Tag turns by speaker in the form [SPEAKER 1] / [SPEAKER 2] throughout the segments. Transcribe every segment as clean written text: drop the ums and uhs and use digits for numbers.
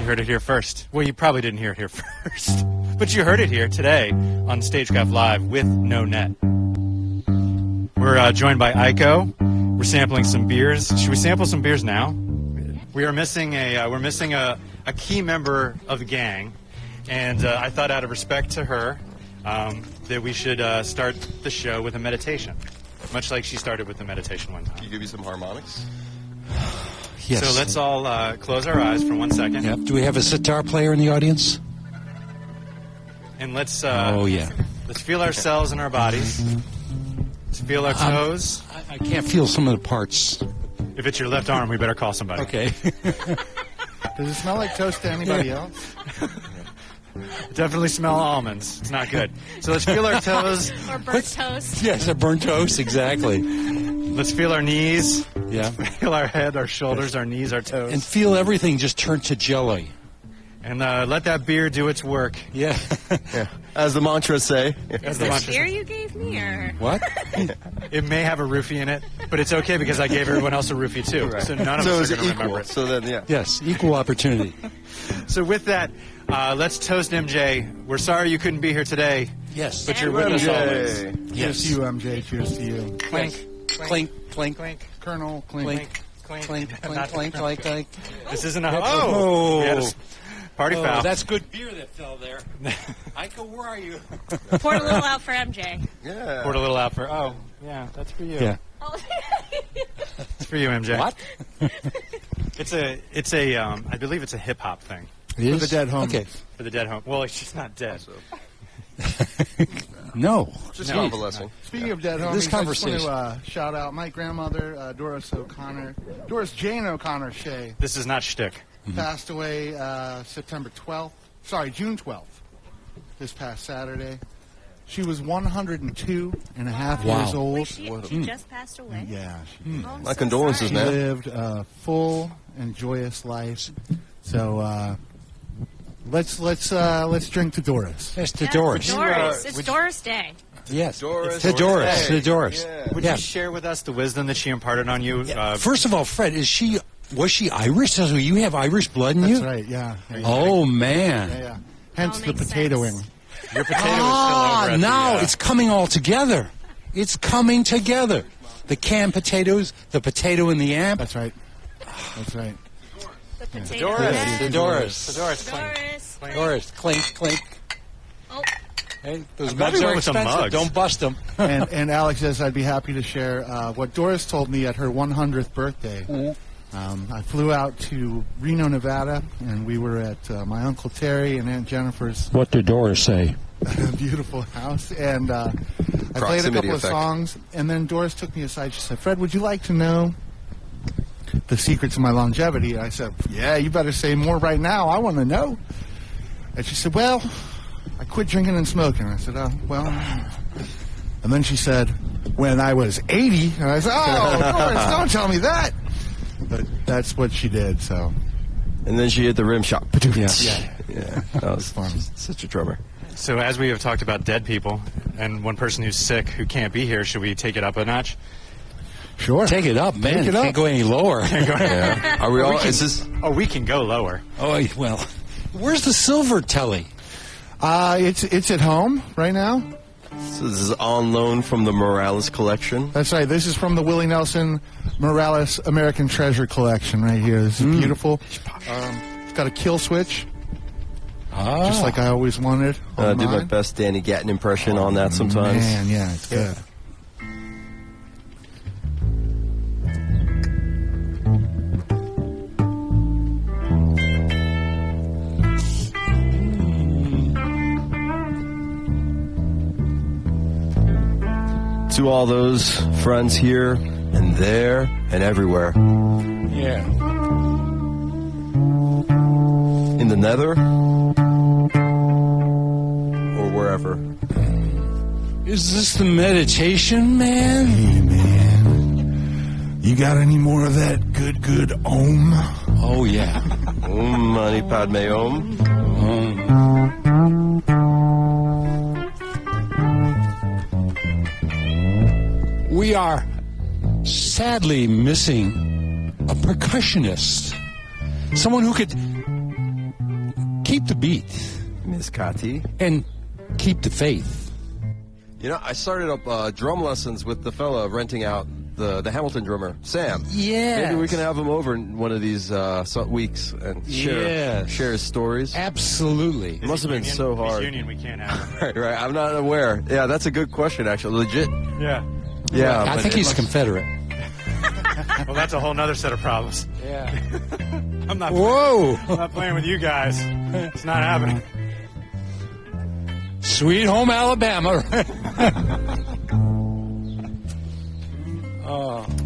[SPEAKER 1] You heard it here first. Well, you probably didn't hear it here first, but you heard it here today on StageCraft Live with No Net. We're joined by Aiko. We're sampling some beers. Should we sample some beers now? We are missing a key member of the gang, and I thought out of respect to her that we should start the show with a meditation, much like she started with the meditation one time.
[SPEAKER 2] Can you give me some harmonics?
[SPEAKER 3] Yes.
[SPEAKER 1] So let's all close our eyes for 1 second.
[SPEAKER 3] Yep. Do we have a sitar player in the audience?
[SPEAKER 1] And let's let's feel ourselves in our bodies. Let's feel our toes.
[SPEAKER 3] I can't feel some of the parts.
[SPEAKER 1] If it's your left arm, we better call somebody.
[SPEAKER 3] Okay.
[SPEAKER 4] Does it smell like toast to anybody else?
[SPEAKER 1] Definitely smell almonds. It's not good. So let's feel our toes.
[SPEAKER 5] Or burnt toast.
[SPEAKER 3] Yes, a burnt toast, exactly.
[SPEAKER 1] Let's feel our knees.
[SPEAKER 3] Yeah.
[SPEAKER 1] Feel our head, our shoulders, our knees, our toes.
[SPEAKER 3] And feel everything just turn to jelly.
[SPEAKER 1] And let that beer do its work.
[SPEAKER 3] Yeah.
[SPEAKER 2] Yeah. As the mantras say.
[SPEAKER 5] Is this beer you gave me, or?
[SPEAKER 3] What?
[SPEAKER 1] It may have a roofie in it, but it's okay because I gave everyone else a roofie too.
[SPEAKER 2] Right.
[SPEAKER 1] So none of
[SPEAKER 2] So
[SPEAKER 1] us
[SPEAKER 2] it's
[SPEAKER 1] are going to
[SPEAKER 2] equal.
[SPEAKER 1] remember it.
[SPEAKER 2] So then, yeah.
[SPEAKER 3] Yes, equal opportunity.
[SPEAKER 1] So with that, let's toast MJ. We're sorry you couldn't be here today,
[SPEAKER 3] Yes.
[SPEAKER 1] but you're with us always.
[SPEAKER 4] Cheers
[SPEAKER 3] Yes.
[SPEAKER 4] to you, MJ. Cheers to you.
[SPEAKER 1] Clink,
[SPEAKER 3] Clink, clink,
[SPEAKER 1] clink,
[SPEAKER 4] Colonel Clink.
[SPEAKER 3] clink,
[SPEAKER 1] clink,
[SPEAKER 3] clink,
[SPEAKER 1] Not-
[SPEAKER 3] clink, clink, clink.
[SPEAKER 1] This isn't a
[SPEAKER 3] Oh.
[SPEAKER 1] We had a party foul.
[SPEAKER 3] Oh, that's good beer that fell there. Aiko, where are you?
[SPEAKER 5] Poured a little out for MJ.
[SPEAKER 2] Yeah.
[SPEAKER 1] Poured a little out for. Oh, yeah, that's for you.
[SPEAKER 3] Yeah.
[SPEAKER 5] Oh.
[SPEAKER 1] It's for you, MJ.
[SPEAKER 3] What?
[SPEAKER 1] It's a I believe it's a hip hop thing
[SPEAKER 3] It
[SPEAKER 4] For the dead homies.
[SPEAKER 3] Okay.
[SPEAKER 1] for the dead home. Well, she's not dead.
[SPEAKER 2] So,
[SPEAKER 3] No.
[SPEAKER 2] just
[SPEAKER 1] No.
[SPEAKER 2] convalescing.
[SPEAKER 4] Speaking of dead homies,
[SPEAKER 3] This
[SPEAKER 4] I
[SPEAKER 3] conversation.
[SPEAKER 4] just want to shout out my grandmother, Doris Jane O'Connor Shea,
[SPEAKER 1] This is not shtick.
[SPEAKER 4] passed away June 12th, this past Saturday. She was 102 and a half
[SPEAKER 3] Wow.
[SPEAKER 4] years old.
[SPEAKER 5] Wait, she just passed away?
[SPEAKER 4] Yeah,
[SPEAKER 5] Oh, I'm
[SPEAKER 2] My
[SPEAKER 5] so
[SPEAKER 2] condolences,
[SPEAKER 4] she
[SPEAKER 5] sorry.
[SPEAKER 2] man.
[SPEAKER 4] lived a full and joyous life. So let's drink to Doris.
[SPEAKER 3] Yes, to
[SPEAKER 5] Yeah,
[SPEAKER 3] Doris.
[SPEAKER 5] Doris. It's Doris Day.
[SPEAKER 3] Yes.
[SPEAKER 2] Doris.
[SPEAKER 3] To Doris.
[SPEAKER 2] Hey.
[SPEAKER 3] To Doris.
[SPEAKER 2] Yeah.
[SPEAKER 1] Would
[SPEAKER 3] Yeah.
[SPEAKER 1] you share with us the wisdom that she imparted on you?
[SPEAKER 3] First of all, Fred, was she Irish? So you have Irish blood in you?
[SPEAKER 4] That's right, yeah.
[SPEAKER 3] Oh, man.
[SPEAKER 4] Yeah. Hence
[SPEAKER 5] All
[SPEAKER 4] the
[SPEAKER 5] makes
[SPEAKER 4] potatoing.
[SPEAKER 5] sense.
[SPEAKER 1] Your potato is still over at
[SPEAKER 3] now
[SPEAKER 1] the,
[SPEAKER 3] it's coming all together. It's coming together. The canned potatoes, the potato in the amp.
[SPEAKER 4] That's right. That's right.
[SPEAKER 5] The potato
[SPEAKER 1] Doris.
[SPEAKER 5] head.
[SPEAKER 3] The Doris.
[SPEAKER 1] Doris.
[SPEAKER 5] Doris.
[SPEAKER 3] Doris, clink, clink.
[SPEAKER 5] Oh,
[SPEAKER 3] Hey, those
[SPEAKER 1] I'm glad
[SPEAKER 3] mugs
[SPEAKER 1] we
[SPEAKER 3] are
[SPEAKER 1] went with some
[SPEAKER 3] expensive.
[SPEAKER 1] mugs.
[SPEAKER 3] Don't bust them.
[SPEAKER 4] And Alex says I'd be happy to share what Doris told me at her 100th birthday. I flew out to Reno, Nevada, and we were at my Uncle Terry and Aunt Jennifer's
[SPEAKER 3] What did Doris say?
[SPEAKER 4] beautiful house. And I played a
[SPEAKER 2] Proximity
[SPEAKER 4] couple
[SPEAKER 2] effect.
[SPEAKER 4] of songs, and then Doris took me aside. She said, Fred, would you like to know the secrets of my longevity? And I said, yeah, you better say more right now. I want to know. And she said, well, I quit drinking and smoking. I said, oh, well. And then she said, when I was 80. And I said, oh, Doris, don't tell me that. But that's what she did, so.
[SPEAKER 2] And then she hit the rim shot.
[SPEAKER 3] Yeah.
[SPEAKER 2] Yeah. That was fun. Such a drummer.
[SPEAKER 1] So as we have talked about dead people and one person who's sick who can't be here, should we take it up a notch?
[SPEAKER 4] Sure.
[SPEAKER 3] Take it up, man.
[SPEAKER 4] Take it up.
[SPEAKER 3] Can't go any lower.
[SPEAKER 2] Yeah. Are we all? Is this?
[SPEAKER 1] Oh, we can go lower.
[SPEAKER 3] Oh, well. Where's the silver telly?
[SPEAKER 4] It's at home right now.
[SPEAKER 2] So this is on loan from the Morales collection.
[SPEAKER 4] That's right. This is from the Willie Nelson Morales American Treasure collection right here. This is beautiful. It's got a kill switch, just like I always wanted.
[SPEAKER 2] I
[SPEAKER 4] on
[SPEAKER 2] do my
[SPEAKER 4] mine.
[SPEAKER 2] best Danny Gatton impression on that sometimes.
[SPEAKER 4] Man, yeah, it's good.
[SPEAKER 2] To all those friends here and there and everywhere.
[SPEAKER 3] Yeah.
[SPEAKER 2] In the nether or wherever.
[SPEAKER 3] Is this the meditation, man?
[SPEAKER 4] Hey, man, you got any more of that good Om?
[SPEAKER 3] Oh, yeah.
[SPEAKER 2] Om Mani Padme Om.
[SPEAKER 3] We are sadly missing a percussionist. Someone who could keep the beat
[SPEAKER 2] Miss Kati.
[SPEAKER 3] and keep the faith.
[SPEAKER 2] You know, I started up drum lessons with the fella renting out the Hamilton drummer, Sam.
[SPEAKER 3] Yeah.
[SPEAKER 2] Maybe we can have him over in one of these weeks and share his stories.
[SPEAKER 3] Absolutely.
[SPEAKER 2] It must have been so hard.
[SPEAKER 1] Union, we can't have him.
[SPEAKER 2] Right. I'm not aware. Yeah, that's a good question, actually. Legit.
[SPEAKER 1] Yeah.
[SPEAKER 2] Yeah.
[SPEAKER 3] I
[SPEAKER 2] but
[SPEAKER 3] think
[SPEAKER 2] it
[SPEAKER 3] he's
[SPEAKER 2] must-
[SPEAKER 3] Confederate.
[SPEAKER 1] Well, that's a whole nother set of problems.
[SPEAKER 3] Yeah.
[SPEAKER 1] I'm not.
[SPEAKER 3] Whoa.
[SPEAKER 1] I'm not playing with you guys. It's not happening.
[SPEAKER 3] Sweet home Alabama.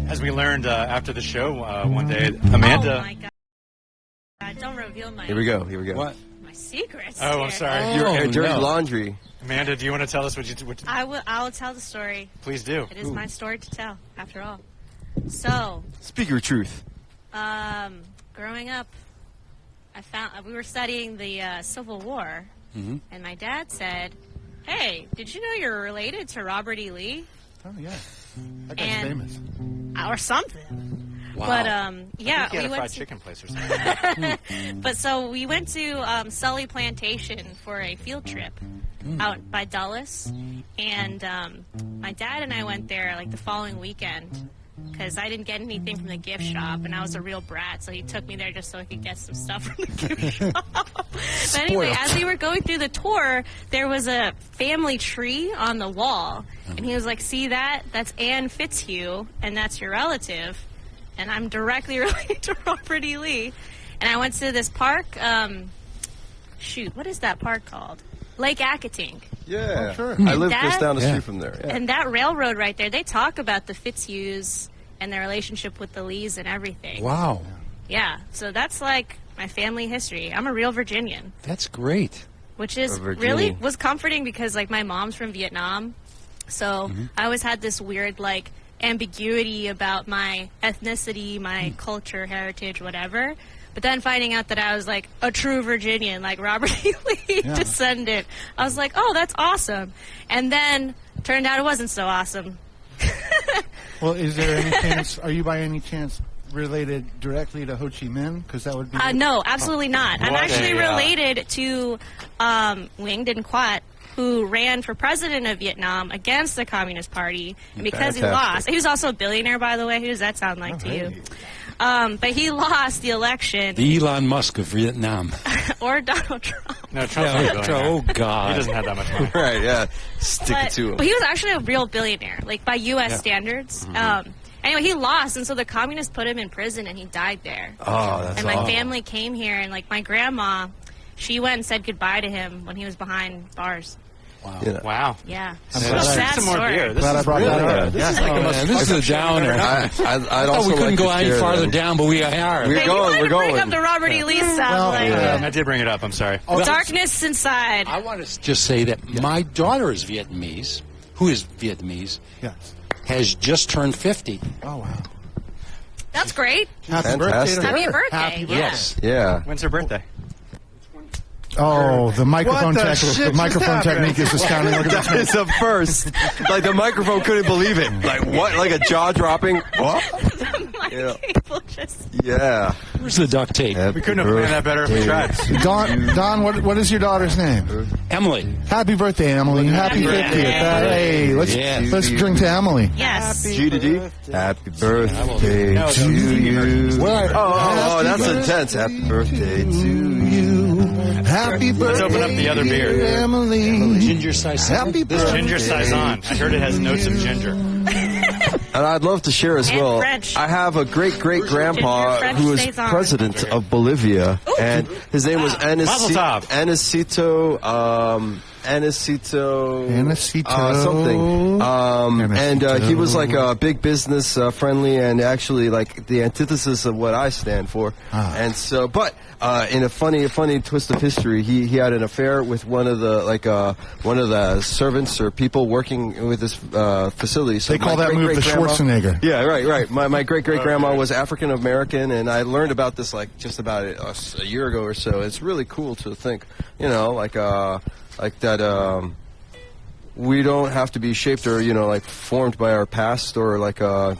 [SPEAKER 1] As we learned after the show one day, Amanda.
[SPEAKER 5] Oh my God! Don't reveal my
[SPEAKER 2] Here we go.
[SPEAKER 3] What?
[SPEAKER 5] my secrets.
[SPEAKER 1] Oh, I'm
[SPEAKER 5] here.
[SPEAKER 1] sorry.
[SPEAKER 2] Your
[SPEAKER 3] Oh,
[SPEAKER 2] dirty
[SPEAKER 3] no.
[SPEAKER 2] laundry.
[SPEAKER 1] Amanda, do you want to tell us what you?
[SPEAKER 5] I will tell the story.
[SPEAKER 1] Please do.
[SPEAKER 5] It is my story to tell, after all. So,
[SPEAKER 2] Speak your truth.
[SPEAKER 5] growing up, we were studying the Civil War, and my dad said, "Hey, did you know you're related to Robert E. Lee
[SPEAKER 4] Oh, yeah. That guy's
[SPEAKER 5] And-
[SPEAKER 4] famous.
[SPEAKER 5] or something?"
[SPEAKER 3] Wow.
[SPEAKER 5] But
[SPEAKER 1] I
[SPEAKER 5] yeah,
[SPEAKER 1] think he had
[SPEAKER 5] we
[SPEAKER 1] a fried
[SPEAKER 5] went.
[SPEAKER 1] chicken place or something.
[SPEAKER 5] But so we went to Sully Plantation for a field trip out by Dulles, and my dad and I went there like the following weekend because I didn't get anything from the gift shop, and I was a real brat, so he took me there just so I could get some stuff from the gift shop. But anyway, as we were going through the tour, there was a family tree on the wall, and he was like, "See that? That's Anne Fitzhugh, and that's your relative." And I'm directly related to Robert E. Lee. And I went to this park. What is that park called? Lake Accotink.
[SPEAKER 2] Yeah.
[SPEAKER 4] Oh, sure.
[SPEAKER 2] I live
[SPEAKER 5] Dad?
[SPEAKER 2] just down the
[SPEAKER 3] Yeah.
[SPEAKER 2] street from there. Yeah.
[SPEAKER 5] And that railroad right there, they talk about the Fitzhughs and their relationship with the Lees and everything.
[SPEAKER 3] Wow.
[SPEAKER 5] Yeah, so that's like my family history. I'm a real Virginian,
[SPEAKER 3] That's great.
[SPEAKER 5] which is
[SPEAKER 2] A Virginian.
[SPEAKER 5] really was comforting because like my mom's from Vietnam. So I always had this weird like ambiguity about my ethnicity, my culture, heritage, whatever. But then finding out that I was like a true Virginian, like Robert E. Lee descendant, I was like, oh, that's awesome. And then turned out it wasn't so awesome.
[SPEAKER 4] Well, is there any chance, are you by any chance related directly to Ho Chi Minh? Because that would be...
[SPEAKER 5] No, absolutely not. I'm
[SPEAKER 1] What
[SPEAKER 5] actually
[SPEAKER 1] a,
[SPEAKER 5] related to Nguyen Dinh Quat, who ran for president of Vietnam against the Communist Party. And because he
[SPEAKER 2] Fantastic.
[SPEAKER 5] lost, he was also a billionaire, by the way. Who does that sound like to you? But he lost the election,
[SPEAKER 3] The Elon Musk of Vietnam.
[SPEAKER 5] or Donald Trump.
[SPEAKER 1] No, Trump's not a billionaire.
[SPEAKER 3] Oh, God.
[SPEAKER 1] He doesn't have that much money.
[SPEAKER 2] Right, yeah. Stick it
[SPEAKER 5] But,
[SPEAKER 2] to him.
[SPEAKER 5] but he was actually a real billionaire, like by U.S. standards. Anyway, he lost, and so the communists put him in prison, and he died there.
[SPEAKER 2] Oh, that's
[SPEAKER 5] And my
[SPEAKER 2] awesome.
[SPEAKER 5] family came here, and like my grandma, she went and said goodbye to him when he was behind bars.
[SPEAKER 2] Yeah.
[SPEAKER 1] Wow.
[SPEAKER 5] Yeah,
[SPEAKER 4] I'm
[SPEAKER 5] Real
[SPEAKER 4] glad I-
[SPEAKER 5] sad
[SPEAKER 1] Some more
[SPEAKER 5] story.
[SPEAKER 1] beer. This
[SPEAKER 4] Glad I
[SPEAKER 1] is
[SPEAKER 4] brought
[SPEAKER 1] really
[SPEAKER 4] that up.
[SPEAKER 1] good. This is like the
[SPEAKER 3] Oh,
[SPEAKER 1] most
[SPEAKER 3] man, this is
[SPEAKER 1] fucked
[SPEAKER 3] a
[SPEAKER 1] up show I've
[SPEAKER 3] downer.
[SPEAKER 1] ever done.
[SPEAKER 2] I'd
[SPEAKER 3] I thought
[SPEAKER 2] also
[SPEAKER 3] we couldn't
[SPEAKER 2] like
[SPEAKER 3] go
[SPEAKER 2] to
[SPEAKER 3] any
[SPEAKER 2] share
[SPEAKER 3] farther
[SPEAKER 2] that.
[SPEAKER 3] down, but we are.
[SPEAKER 2] We're
[SPEAKER 5] Hey, you
[SPEAKER 2] going,
[SPEAKER 5] wanted
[SPEAKER 2] we're
[SPEAKER 5] to bring
[SPEAKER 2] going.
[SPEAKER 5] up the Robert E. Lee stuff.
[SPEAKER 4] Well,
[SPEAKER 5] like,
[SPEAKER 2] yeah.
[SPEAKER 1] I did bring it up. I'm sorry.
[SPEAKER 5] Darkness inside.
[SPEAKER 3] I want to just say that my daughter is Vietnamese, who is Vietnamese,
[SPEAKER 4] Yes.
[SPEAKER 3] has just turned 50.
[SPEAKER 4] Oh, wow.
[SPEAKER 5] That's great.
[SPEAKER 4] Happy birthday
[SPEAKER 2] Fantastic.
[SPEAKER 4] to
[SPEAKER 5] Happy
[SPEAKER 4] her.
[SPEAKER 5] birthday.
[SPEAKER 4] Happy birthday.
[SPEAKER 3] Yes.
[SPEAKER 2] Yeah.
[SPEAKER 1] When's her birthday?
[SPEAKER 4] Oh, the microphone,
[SPEAKER 2] What the shit
[SPEAKER 4] the
[SPEAKER 2] just
[SPEAKER 4] microphone
[SPEAKER 2] happened?
[SPEAKER 4] technique is astounding. Look at
[SPEAKER 2] That
[SPEAKER 4] this.
[SPEAKER 2] is a first. Like the microphone couldn't believe it. Like what? Like a jaw dropping. What?
[SPEAKER 5] My
[SPEAKER 2] Yeah.
[SPEAKER 5] cable just.
[SPEAKER 2] Yeah.
[SPEAKER 3] Where's the duct tape?
[SPEAKER 1] We couldn't have planned that better if we tried.
[SPEAKER 4] Don, what is your daughter's name?
[SPEAKER 3] Emily.
[SPEAKER 4] Happy birthday, Emily. Happy
[SPEAKER 5] birthday.
[SPEAKER 4] 50th. Hey,
[SPEAKER 3] Yes.
[SPEAKER 4] let's drink to Emily.
[SPEAKER 5] Yes.
[SPEAKER 2] G to D. Happy birthday
[SPEAKER 1] No,
[SPEAKER 2] to
[SPEAKER 1] those are the
[SPEAKER 2] you.
[SPEAKER 3] Well,
[SPEAKER 2] Oh, that's intense. Happy birthday to you.
[SPEAKER 4] Happy birthday,
[SPEAKER 1] Let's open up the other beer.
[SPEAKER 4] Emily.
[SPEAKER 3] ginger size.
[SPEAKER 4] Happy birthday.
[SPEAKER 1] Ginger Saison. I heard it has notes of ginger.
[SPEAKER 2] And I'd love to share as
[SPEAKER 5] And
[SPEAKER 2] well.
[SPEAKER 5] French.
[SPEAKER 2] I have a great great
[SPEAKER 5] Ginger
[SPEAKER 2] grandpa
[SPEAKER 5] French
[SPEAKER 2] who was
[SPEAKER 5] Saison.
[SPEAKER 2] president of Bolivia, and his name was
[SPEAKER 1] Mazel tov.
[SPEAKER 2] Anicito something. And he was like a big business friendly and actually like the antithesis of what I stand for. And so, but in a funny twist of history, he had an affair with one of the servants or people working with this facility. So
[SPEAKER 4] They call
[SPEAKER 2] my
[SPEAKER 4] that move the
[SPEAKER 2] great-great-grandma-
[SPEAKER 4] Schwarzenegger.
[SPEAKER 2] Yeah, right. My great great grandma was African American, and I learned about this like just about a year ago or so. It's really cool to think, like that. We don't have to be shaped or like formed by our past or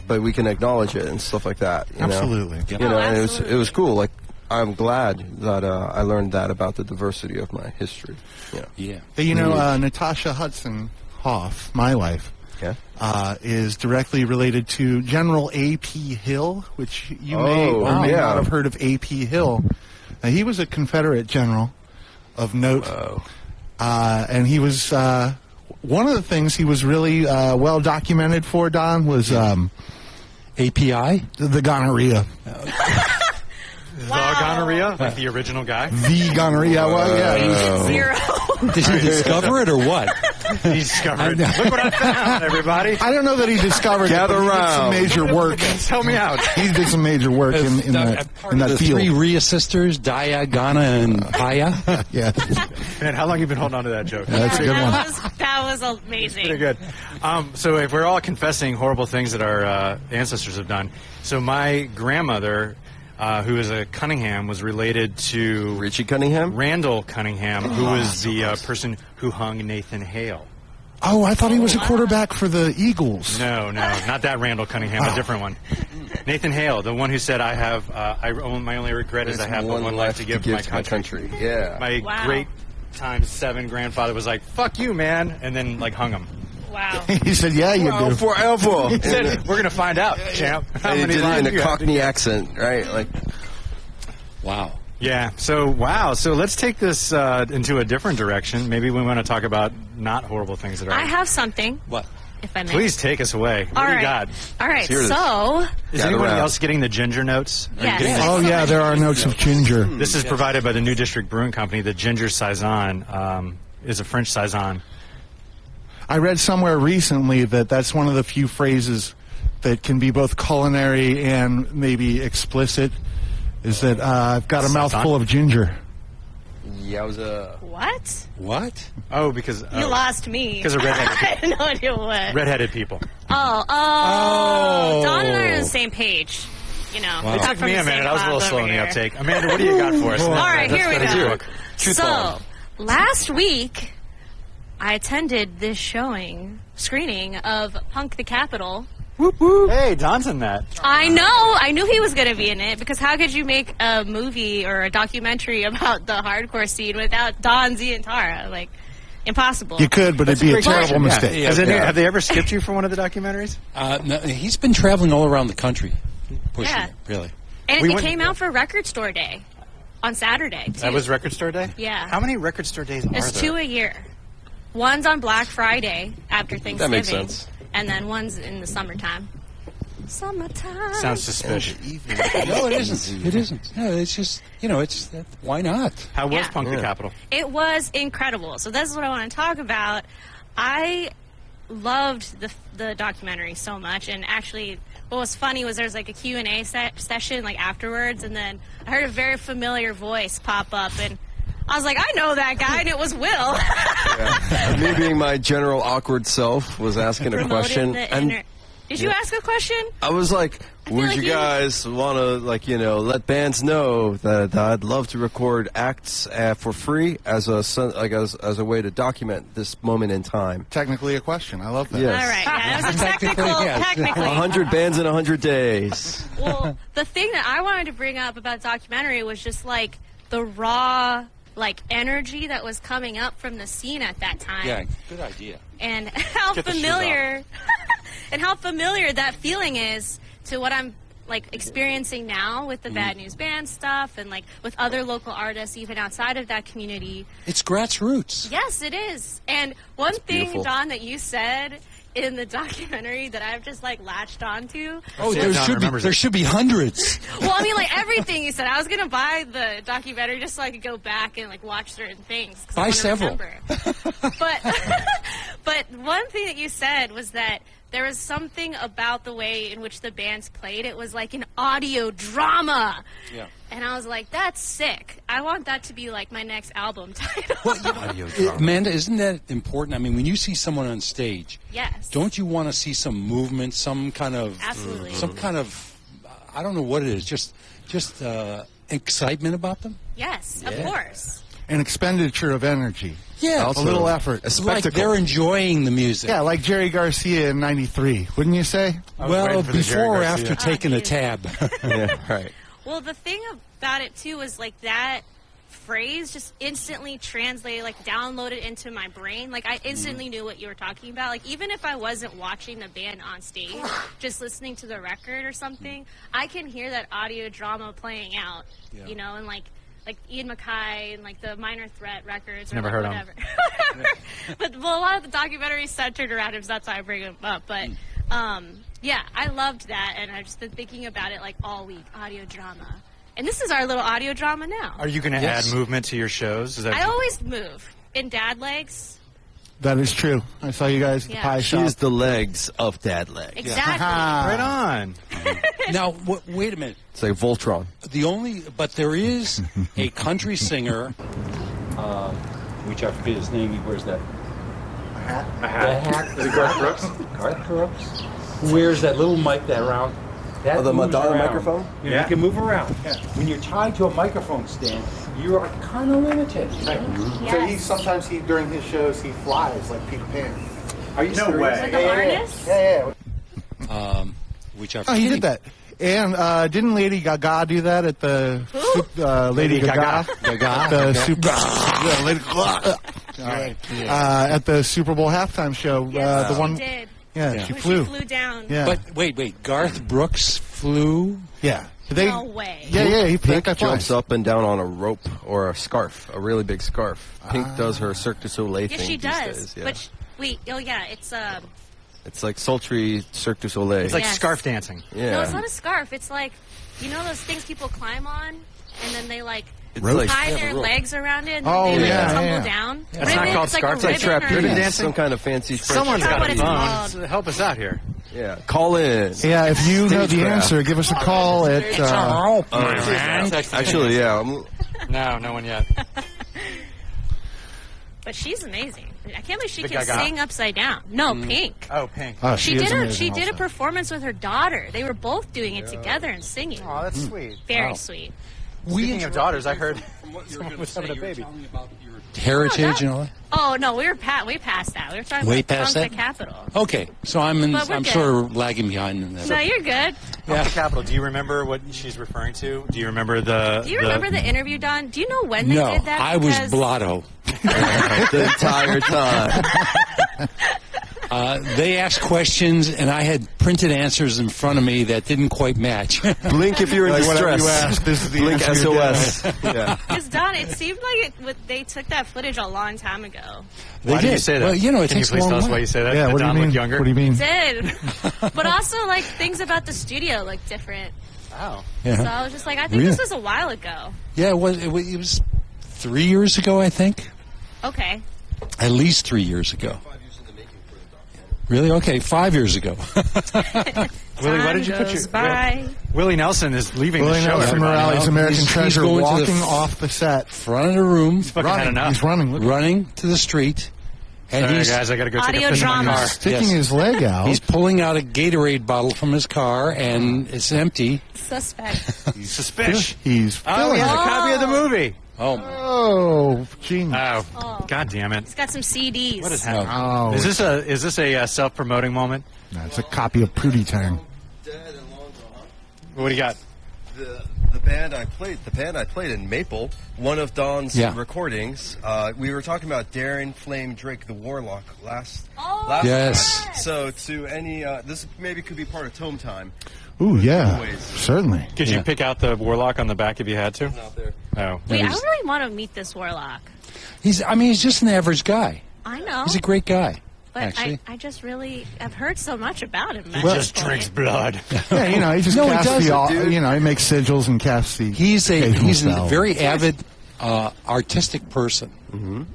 [SPEAKER 2] but we can acknowledge it and stuff like that. You know?
[SPEAKER 4] Absolutely.
[SPEAKER 2] You know, and it was
[SPEAKER 5] absolutely.
[SPEAKER 2] cool. Like I'm glad that I learned that about the diversity of my history.
[SPEAKER 3] Yeah.
[SPEAKER 4] You know, Natasha Hudson Hoff, my wife, is directly related to General A.P. Hill, which you may or may not have heard of A.P. Hill. He was a Confederate general of note, and he was one of the things he was really well documented for, Don, was
[SPEAKER 3] API?
[SPEAKER 4] the gonorrhea.
[SPEAKER 5] Wow.
[SPEAKER 1] The gonorrhea, like the original guy.
[SPEAKER 4] The gonorrhea. Well, yeah.
[SPEAKER 5] Zero.
[SPEAKER 3] Did he discover it or what?
[SPEAKER 1] He discovered. Look what I found, everybody.
[SPEAKER 4] I don't know that he discovered
[SPEAKER 2] Gather
[SPEAKER 4] it, but he did some
[SPEAKER 2] round.
[SPEAKER 4] major work.
[SPEAKER 1] Help me out.
[SPEAKER 4] He did some major work in that
[SPEAKER 3] the
[SPEAKER 4] field.
[SPEAKER 3] three Rhea sisters, Dia, Ghana, and Haya.
[SPEAKER 4] Yeah.
[SPEAKER 1] Man, how long have you been holding on to that joke?
[SPEAKER 4] That's a good one.
[SPEAKER 5] That was amazing.
[SPEAKER 1] Pretty good. So if we're all confessing horrible things that our ancestors have done, so my grandmother, who is a Cunningham, was related to
[SPEAKER 2] Richie Cunningham?
[SPEAKER 1] Randall Cunningham, who was the person who hung Nathan Hale.
[SPEAKER 4] Oh, I thought he was a quarterback for the Eagles.
[SPEAKER 1] No, not that Randall Cunningham, a different one. Nathan Hale, the one who said, my only regret is I have but one life to give to my country.
[SPEAKER 2] Yeah.
[SPEAKER 1] My great times 7 grandfather was like, fuck you, man, and then like hung him.
[SPEAKER 5] Wow.
[SPEAKER 4] He said, "Yeah, you do."
[SPEAKER 2] Forever.
[SPEAKER 1] He said, we're going to find out, champ. How
[SPEAKER 2] And he
[SPEAKER 1] many
[SPEAKER 2] did it
[SPEAKER 1] lives
[SPEAKER 2] in
[SPEAKER 1] you
[SPEAKER 2] a
[SPEAKER 1] have.
[SPEAKER 2] Cockney accent, right? Like,
[SPEAKER 3] Wow.
[SPEAKER 1] Yeah, so let's take this into a different direction. Maybe we want to talk about not horrible things that are...
[SPEAKER 5] I have something,
[SPEAKER 3] What?
[SPEAKER 5] if I may.
[SPEAKER 1] Please take us away. What
[SPEAKER 5] All
[SPEAKER 1] do you
[SPEAKER 5] right.
[SPEAKER 1] got?
[SPEAKER 5] All right,
[SPEAKER 2] Hear this.
[SPEAKER 5] so...
[SPEAKER 1] Is
[SPEAKER 2] Gather
[SPEAKER 1] anyone
[SPEAKER 2] round.
[SPEAKER 1] else getting the ginger notes? Are you
[SPEAKER 5] Yes.
[SPEAKER 1] getting the-
[SPEAKER 4] Oh yeah, there are notes of ginger.
[SPEAKER 1] This is provided by the new District Brewing Company. The ginger saison is a French saison.
[SPEAKER 4] I read somewhere recently that that's one of the few phrases that can be both culinary and maybe explicit. Is that I've got a mouthful of ginger.
[SPEAKER 2] yowza.
[SPEAKER 5] What?
[SPEAKER 3] What?
[SPEAKER 1] Oh, because...
[SPEAKER 5] You lost me.
[SPEAKER 1] Because of redheaded
[SPEAKER 5] I had no idea what.
[SPEAKER 1] redheaded people.
[SPEAKER 5] Oh. Don and I are on the same page. You know.
[SPEAKER 3] Wow.
[SPEAKER 5] we
[SPEAKER 1] It
[SPEAKER 5] come
[SPEAKER 1] took
[SPEAKER 5] from
[SPEAKER 1] me
[SPEAKER 5] the
[SPEAKER 1] a minute.
[SPEAKER 5] same
[SPEAKER 1] I was a little
[SPEAKER 5] cloth
[SPEAKER 1] slow
[SPEAKER 5] over
[SPEAKER 1] in the
[SPEAKER 5] here.
[SPEAKER 1] uptake. Amanda, what do you got for us?
[SPEAKER 5] All right, here we go.
[SPEAKER 1] Truth
[SPEAKER 5] So,
[SPEAKER 1] bomb.
[SPEAKER 5] last week, I attended this screening of Punk the Capitol.
[SPEAKER 1] Hey, Don's in that.
[SPEAKER 5] I know. I knew he was going to be in it because how could you make a movie or a documentary about the hardcore scene without Don, Z, and Tara? Like, impossible.
[SPEAKER 4] You could, but it'd be a terrible mistake.
[SPEAKER 3] Yeah.
[SPEAKER 1] Have they ever skipped you for one of the documentaries?
[SPEAKER 3] No, he's been traveling all around the country, pushing
[SPEAKER 5] Yeah.
[SPEAKER 3] it, really.
[SPEAKER 5] And
[SPEAKER 1] We
[SPEAKER 5] it
[SPEAKER 1] went-
[SPEAKER 5] came out for Record Store Day on Saturday, too.
[SPEAKER 1] That was Record Store Day?
[SPEAKER 5] Yeah.
[SPEAKER 1] How many Record Store Days are
[SPEAKER 5] There's
[SPEAKER 1] there?
[SPEAKER 5] 2 a year. One's on Black Friday after Thanksgiving.
[SPEAKER 2] makes sense.
[SPEAKER 5] And then one's in the summertime. Summertime.
[SPEAKER 1] Sounds suspicious.
[SPEAKER 3] No, it isn't. It isn't. No, it's just, why not?
[SPEAKER 1] How was
[SPEAKER 5] Yeah.
[SPEAKER 1] Punk the Capitol?
[SPEAKER 5] It was incredible. So this is what I want to talk about. I loved the documentary so much, and actually what was funny was there was like a Q&A session like afterwards, and then I heard a very familiar voice pop up, and I was like, I know that guy, and it was Will.
[SPEAKER 2] Me being my general awkward self was asking a
[SPEAKER 5] Promoting
[SPEAKER 2] question.
[SPEAKER 5] the
[SPEAKER 2] And
[SPEAKER 5] inner- Did you ask a question?
[SPEAKER 2] I was like,
[SPEAKER 5] feel
[SPEAKER 2] would
[SPEAKER 5] like
[SPEAKER 2] you
[SPEAKER 5] you-
[SPEAKER 2] guys want to, let bands know that I'd love to record acts for free as a way to document this moment in time?
[SPEAKER 4] Technically a question. I love that.
[SPEAKER 2] Yes.
[SPEAKER 5] All right, yeah, it was a
[SPEAKER 3] Technically, yes.
[SPEAKER 5] technically.
[SPEAKER 2] 100 bands in 100 days.
[SPEAKER 5] Well, the thing that I wanted to bring up about documentary was just like the raw energy that was coming up from the scene at that time.
[SPEAKER 3] Yeah, good idea.
[SPEAKER 5] And how
[SPEAKER 1] Get the shoes
[SPEAKER 5] familiar and how familiar that feeling is to what I'm experiencing now with the Bad News Band stuff and with other local artists even outside of that community.
[SPEAKER 3] It's grassroots.
[SPEAKER 5] Yes, it is. And one thing,
[SPEAKER 2] beautiful.
[SPEAKER 5] Don, that you said in the documentary that I've just latched onto.
[SPEAKER 3] Oh,
[SPEAKER 1] Yeah,
[SPEAKER 3] there
[SPEAKER 1] Don
[SPEAKER 3] should be
[SPEAKER 1] remembers
[SPEAKER 3] there
[SPEAKER 1] it.
[SPEAKER 3] should be hundreds.
[SPEAKER 5] Well, I mean, everything you said. I was gonna buy the documentary just so I could go back and watch certain things. 'cause I
[SPEAKER 3] Buy
[SPEAKER 5] wanna
[SPEAKER 3] several.
[SPEAKER 5] remember. But one thing that you said was that there was something about the way in which the bands played. It was like an audio drama.
[SPEAKER 3] Yeah.
[SPEAKER 5] And I was like, that's sick. I want that to be my next album title.
[SPEAKER 3] Amanda, isn't that important? I mean, when you see someone on stage,
[SPEAKER 5] Yes.
[SPEAKER 3] don't you want to see some movement, some kind of
[SPEAKER 5] Absolutely.
[SPEAKER 3] I don't know what it is, just excitement about them?
[SPEAKER 5] Yes, of course.
[SPEAKER 4] An expenditure of energy.
[SPEAKER 3] Yeah,
[SPEAKER 4] A little effort.
[SPEAKER 2] A
[SPEAKER 3] like
[SPEAKER 2] spectacle.
[SPEAKER 3] they're enjoying the music.
[SPEAKER 4] Yeah, like Jerry Garcia in '93, wouldn't you say?
[SPEAKER 1] I was
[SPEAKER 3] Well,
[SPEAKER 1] waiting for the Jerry
[SPEAKER 3] before or
[SPEAKER 1] Garcia.
[SPEAKER 3] after taking a
[SPEAKER 5] geez.
[SPEAKER 3] tab.
[SPEAKER 2] Yeah, right.
[SPEAKER 5] Well, the thing about it too was like that phrase just instantly translated, like downloaded into my brain. Like I instantly knew what you were talking about. Like even if I wasn't watching the band on stage, just listening to the record or something, I can hear that audio drama playing out.
[SPEAKER 3] Yeah.
[SPEAKER 5] You know, and like Ian MacKaye and like the Minor Threat records. Or
[SPEAKER 1] Never
[SPEAKER 5] like
[SPEAKER 1] heard
[SPEAKER 5] whatever. But well, a lot of the documentaries centered around him, so that's why I bring him up. But yeah, I loved that, and I've just been thinking about it like all week. Audio drama. And this is our little audio drama now.
[SPEAKER 1] Are you going to
[SPEAKER 3] Yes.
[SPEAKER 1] add movement to your shows? Is that
[SPEAKER 5] I always move in dad legs.
[SPEAKER 4] That is true. I saw you guys at the
[SPEAKER 5] Yeah.
[SPEAKER 4] pie
[SPEAKER 2] She
[SPEAKER 4] shop.
[SPEAKER 2] is the legs of Dad Leg.
[SPEAKER 5] Exactly.
[SPEAKER 1] right on?
[SPEAKER 3] Now, wait a minute.
[SPEAKER 2] It's like Voltron.
[SPEAKER 3] But there is a country singer, which I forget his name. He wears that
[SPEAKER 1] A hat. Is it Garth Brooks?
[SPEAKER 3] Garth Brooks. Who wears that little mic that around? That
[SPEAKER 2] Oh, the
[SPEAKER 3] moves
[SPEAKER 2] Madonna
[SPEAKER 3] around.
[SPEAKER 2] microphone?
[SPEAKER 3] You know,
[SPEAKER 1] Yeah.
[SPEAKER 3] you can move around. When you're tied to a microphone stand, you're kind of limited.
[SPEAKER 5] Yes.
[SPEAKER 4] Sometimes during his shows he flies like Peter Pan.
[SPEAKER 3] Are you serious?
[SPEAKER 5] With a harness?
[SPEAKER 4] Yeah.
[SPEAKER 3] Which I
[SPEAKER 4] Oh, he did that. And didn't Lady Gaga do that at the Lady Gaga at the Super yeah, Lady Gaga. All right. At the Super Bowl halftime show?
[SPEAKER 5] Yes,
[SPEAKER 4] the one.
[SPEAKER 5] she did.
[SPEAKER 4] Yeah, she
[SPEAKER 5] When
[SPEAKER 4] flew.
[SPEAKER 5] She flew down.
[SPEAKER 4] Yeah.
[SPEAKER 3] But wait, Garth Brooks flew.
[SPEAKER 4] Yeah.
[SPEAKER 5] No way.
[SPEAKER 4] Yeah. He
[SPEAKER 2] Pink
[SPEAKER 4] that guy
[SPEAKER 2] jumps
[SPEAKER 4] flies.
[SPEAKER 2] up and down on a rope or a scarf, a really big scarf. Pink does her Cirque du Soleil
[SPEAKER 5] Yes,
[SPEAKER 2] thing
[SPEAKER 5] she
[SPEAKER 2] these
[SPEAKER 5] does.
[SPEAKER 2] days. Yeah.
[SPEAKER 5] But it's
[SPEAKER 2] It's like sultry Cirque du Soleil.
[SPEAKER 1] It's like
[SPEAKER 5] Yes.
[SPEAKER 1] scarf dancing.
[SPEAKER 2] yeah.
[SPEAKER 5] no, it's not a scarf. It's like, you know those things people climb on, and then they like
[SPEAKER 2] It's like
[SPEAKER 5] tie their legs around it, and then
[SPEAKER 4] Oh,
[SPEAKER 5] they like
[SPEAKER 4] yeah,
[SPEAKER 5] tumble
[SPEAKER 4] yeah.
[SPEAKER 5] down.
[SPEAKER 1] That's not called
[SPEAKER 5] it's like
[SPEAKER 1] scarf,
[SPEAKER 5] a
[SPEAKER 1] it's like
[SPEAKER 5] ribbon or-
[SPEAKER 1] ribbon
[SPEAKER 2] trapeze,
[SPEAKER 1] dancing?
[SPEAKER 2] some kind of fancy French.
[SPEAKER 1] Someone's
[SPEAKER 5] Not
[SPEAKER 1] got
[SPEAKER 5] what
[SPEAKER 1] a
[SPEAKER 5] it's
[SPEAKER 1] phone.
[SPEAKER 5] called.
[SPEAKER 1] So help us out here.
[SPEAKER 2] Yeah, call in.
[SPEAKER 4] Yeah, if you know the
[SPEAKER 2] StageCraft.
[SPEAKER 4] answer, give us a call at.
[SPEAKER 2] Actually, yeah.
[SPEAKER 1] No one yet.
[SPEAKER 5] But she's amazing. I can't believe she
[SPEAKER 1] The
[SPEAKER 5] can
[SPEAKER 1] Gaga?
[SPEAKER 5] sing upside down. No, Pink.
[SPEAKER 1] Oh, Pink.
[SPEAKER 5] She
[SPEAKER 4] is
[SPEAKER 5] did
[SPEAKER 4] amazing
[SPEAKER 5] a
[SPEAKER 4] also.
[SPEAKER 5] performance with her daughter. They were both doing it together and singing.
[SPEAKER 1] Oh, that's sweet.
[SPEAKER 5] Very sweet.
[SPEAKER 1] Speaking of daughters, I heard someone was having a baby.
[SPEAKER 3] Heritage and all that.
[SPEAKER 5] Oh no, we passed that. We were talking
[SPEAKER 3] Way
[SPEAKER 5] about
[SPEAKER 3] past
[SPEAKER 5] Punk
[SPEAKER 3] that?
[SPEAKER 5] the Capitol.
[SPEAKER 3] Okay, so I'm
[SPEAKER 5] But we're good.
[SPEAKER 3] sort of lagging behind in that.
[SPEAKER 5] No, you're good.
[SPEAKER 1] Yeah. The Capitol. Do you remember what she's referring to? Do you remember the?
[SPEAKER 5] Do you remember the interview, Don? Do you know when they
[SPEAKER 3] No,
[SPEAKER 5] did that?
[SPEAKER 3] I was
[SPEAKER 5] Because-
[SPEAKER 3] blotto.
[SPEAKER 2] The entire time.
[SPEAKER 3] They asked questions, and I had printed answers in front of me that didn't quite match.
[SPEAKER 2] Blink if you're in
[SPEAKER 4] Like whatever
[SPEAKER 2] distress.
[SPEAKER 4] you ask, this is the
[SPEAKER 2] Blink
[SPEAKER 4] answer you're
[SPEAKER 2] SOS. Yeah.
[SPEAKER 5] Because Don, it seemed like they took that footage a long time ago.
[SPEAKER 3] They
[SPEAKER 1] Why did you
[SPEAKER 3] did.
[SPEAKER 1] say that?
[SPEAKER 3] Well, you know, it
[SPEAKER 1] Can you
[SPEAKER 3] takes a
[SPEAKER 1] please
[SPEAKER 3] long
[SPEAKER 1] tell us
[SPEAKER 3] while.
[SPEAKER 1] why you say that?
[SPEAKER 4] Yeah,
[SPEAKER 1] Did
[SPEAKER 4] what do you
[SPEAKER 1] Don
[SPEAKER 4] mean?
[SPEAKER 1] look younger?
[SPEAKER 4] What do you mean?
[SPEAKER 5] Did, but also like things about the studio look different.
[SPEAKER 1] Oh.
[SPEAKER 5] So
[SPEAKER 3] Yeah,
[SPEAKER 5] I was just like, I think
[SPEAKER 3] Really?
[SPEAKER 5] this was a while ago.
[SPEAKER 3] yeah it was 3 years ago, I think.
[SPEAKER 5] Okay.
[SPEAKER 3] At least 3 years ago. Really? Okay, 5 years ago.
[SPEAKER 1] Willie, why did you
[SPEAKER 5] Time
[SPEAKER 1] put
[SPEAKER 5] goes
[SPEAKER 1] your?
[SPEAKER 5] by.
[SPEAKER 1] Willie Nelson is leaving
[SPEAKER 4] Willie
[SPEAKER 1] the show.
[SPEAKER 4] Nelson
[SPEAKER 1] everybody.
[SPEAKER 4] Morales, American
[SPEAKER 3] He's
[SPEAKER 4] Treasure,
[SPEAKER 3] going to the
[SPEAKER 4] walking
[SPEAKER 3] f-
[SPEAKER 4] off the set.
[SPEAKER 3] Front of the room,
[SPEAKER 1] Fucking had
[SPEAKER 4] Running.
[SPEAKER 1] enough.
[SPEAKER 4] He's running. Look,
[SPEAKER 3] running to the street, and
[SPEAKER 1] Sorry,
[SPEAKER 3] he's
[SPEAKER 1] guys, I got to go take
[SPEAKER 5] Audio
[SPEAKER 1] a piss in my
[SPEAKER 5] drama.
[SPEAKER 1] car.
[SPEAKER 4] sticking
[SPEAKER 3] Yes.
[SPEAKER 4] his leg out.
[SPEAKER 3] he's pulling out a Gatorade bottle from his car, and it's empty.
[SPEAKER 5] Suspect.
[SPEAKER 1] Suspicious.
[SPEAKER 4] He's
[SPEAKER 1] Oh,
[SPEAKER 4] filling
[SPEAKER 1] we had
[SPEAKER 4] it.
[SPEAKER 1] a copy of the movie.
[SPEAKER 3] Oh,
[SPEAKER 4] Oh, genius.
[SPEAKER 1] Oh,
[SPEAKER 5] Oh.
[SPEAKER 1] God damn it!
[SPEAKER 5] He's got some CDs.
[SPEAKER 1] What is happening?
[SPEAKER 4] Oh,
[SPEAKER 1] Is this a self-promoting moment?
[SPEAKER 4] no, it's a copy of Pootie Tang.
[SPEAKER 1] What do you got?
[SPEAKER 2] The band I played in Maple, one of Don's
[SPEAKER 3] Yeah.
[SPEAKER 2] recordings. We were talking about Darren Flame Drake the Warlock last.
[SPEAKER 5] Oh,
[SPEAKER 3] Yes.
[SPEAKER 2] So to any, this maybe could be part of Tome Time.
[SPEAKER 4] Ooh, yeah,
[SPEAKER 2] Always.
[SPEAKER 4] certainly.
[SPEAKER 1] Could
[SPEAKER 3] Yeah.
[SPEAKER 1] you pick out the warlock on the back if you had to?
[SPEAKER 2] Out there.
[SPEAKER 1] Oh,
[SPEAKER 5] Wait, I
[SPEAKER 3] he's-
[SPEAKER 5] really want to meet this warlock.
[SPEAKER 3] he's just an average guy.
[SPEAKER 5] I know.
[SPEAKER 3] He's a great guy,
[SPEAKER 5] but
[SPEAKER 3] actually.
[SPEAKER 5] I just really I've heard so much about him.
[SPEAKER 1] he just drinks blood.
[SPEAKER 4] Yeah, he just
[SPEAKER 3] No, he
[SPEAKER 4] casts
[SPEAKER 3] doesn't,
[SPEAKER 4] the,
[SPEAKER 2] dude.
[SPEAKER 4] he makes sigils and casts the.
[SPEAKER 3] He's a
[SPEAKER 4] occasional spell.
[SPEAKER 3] very avid artistic person.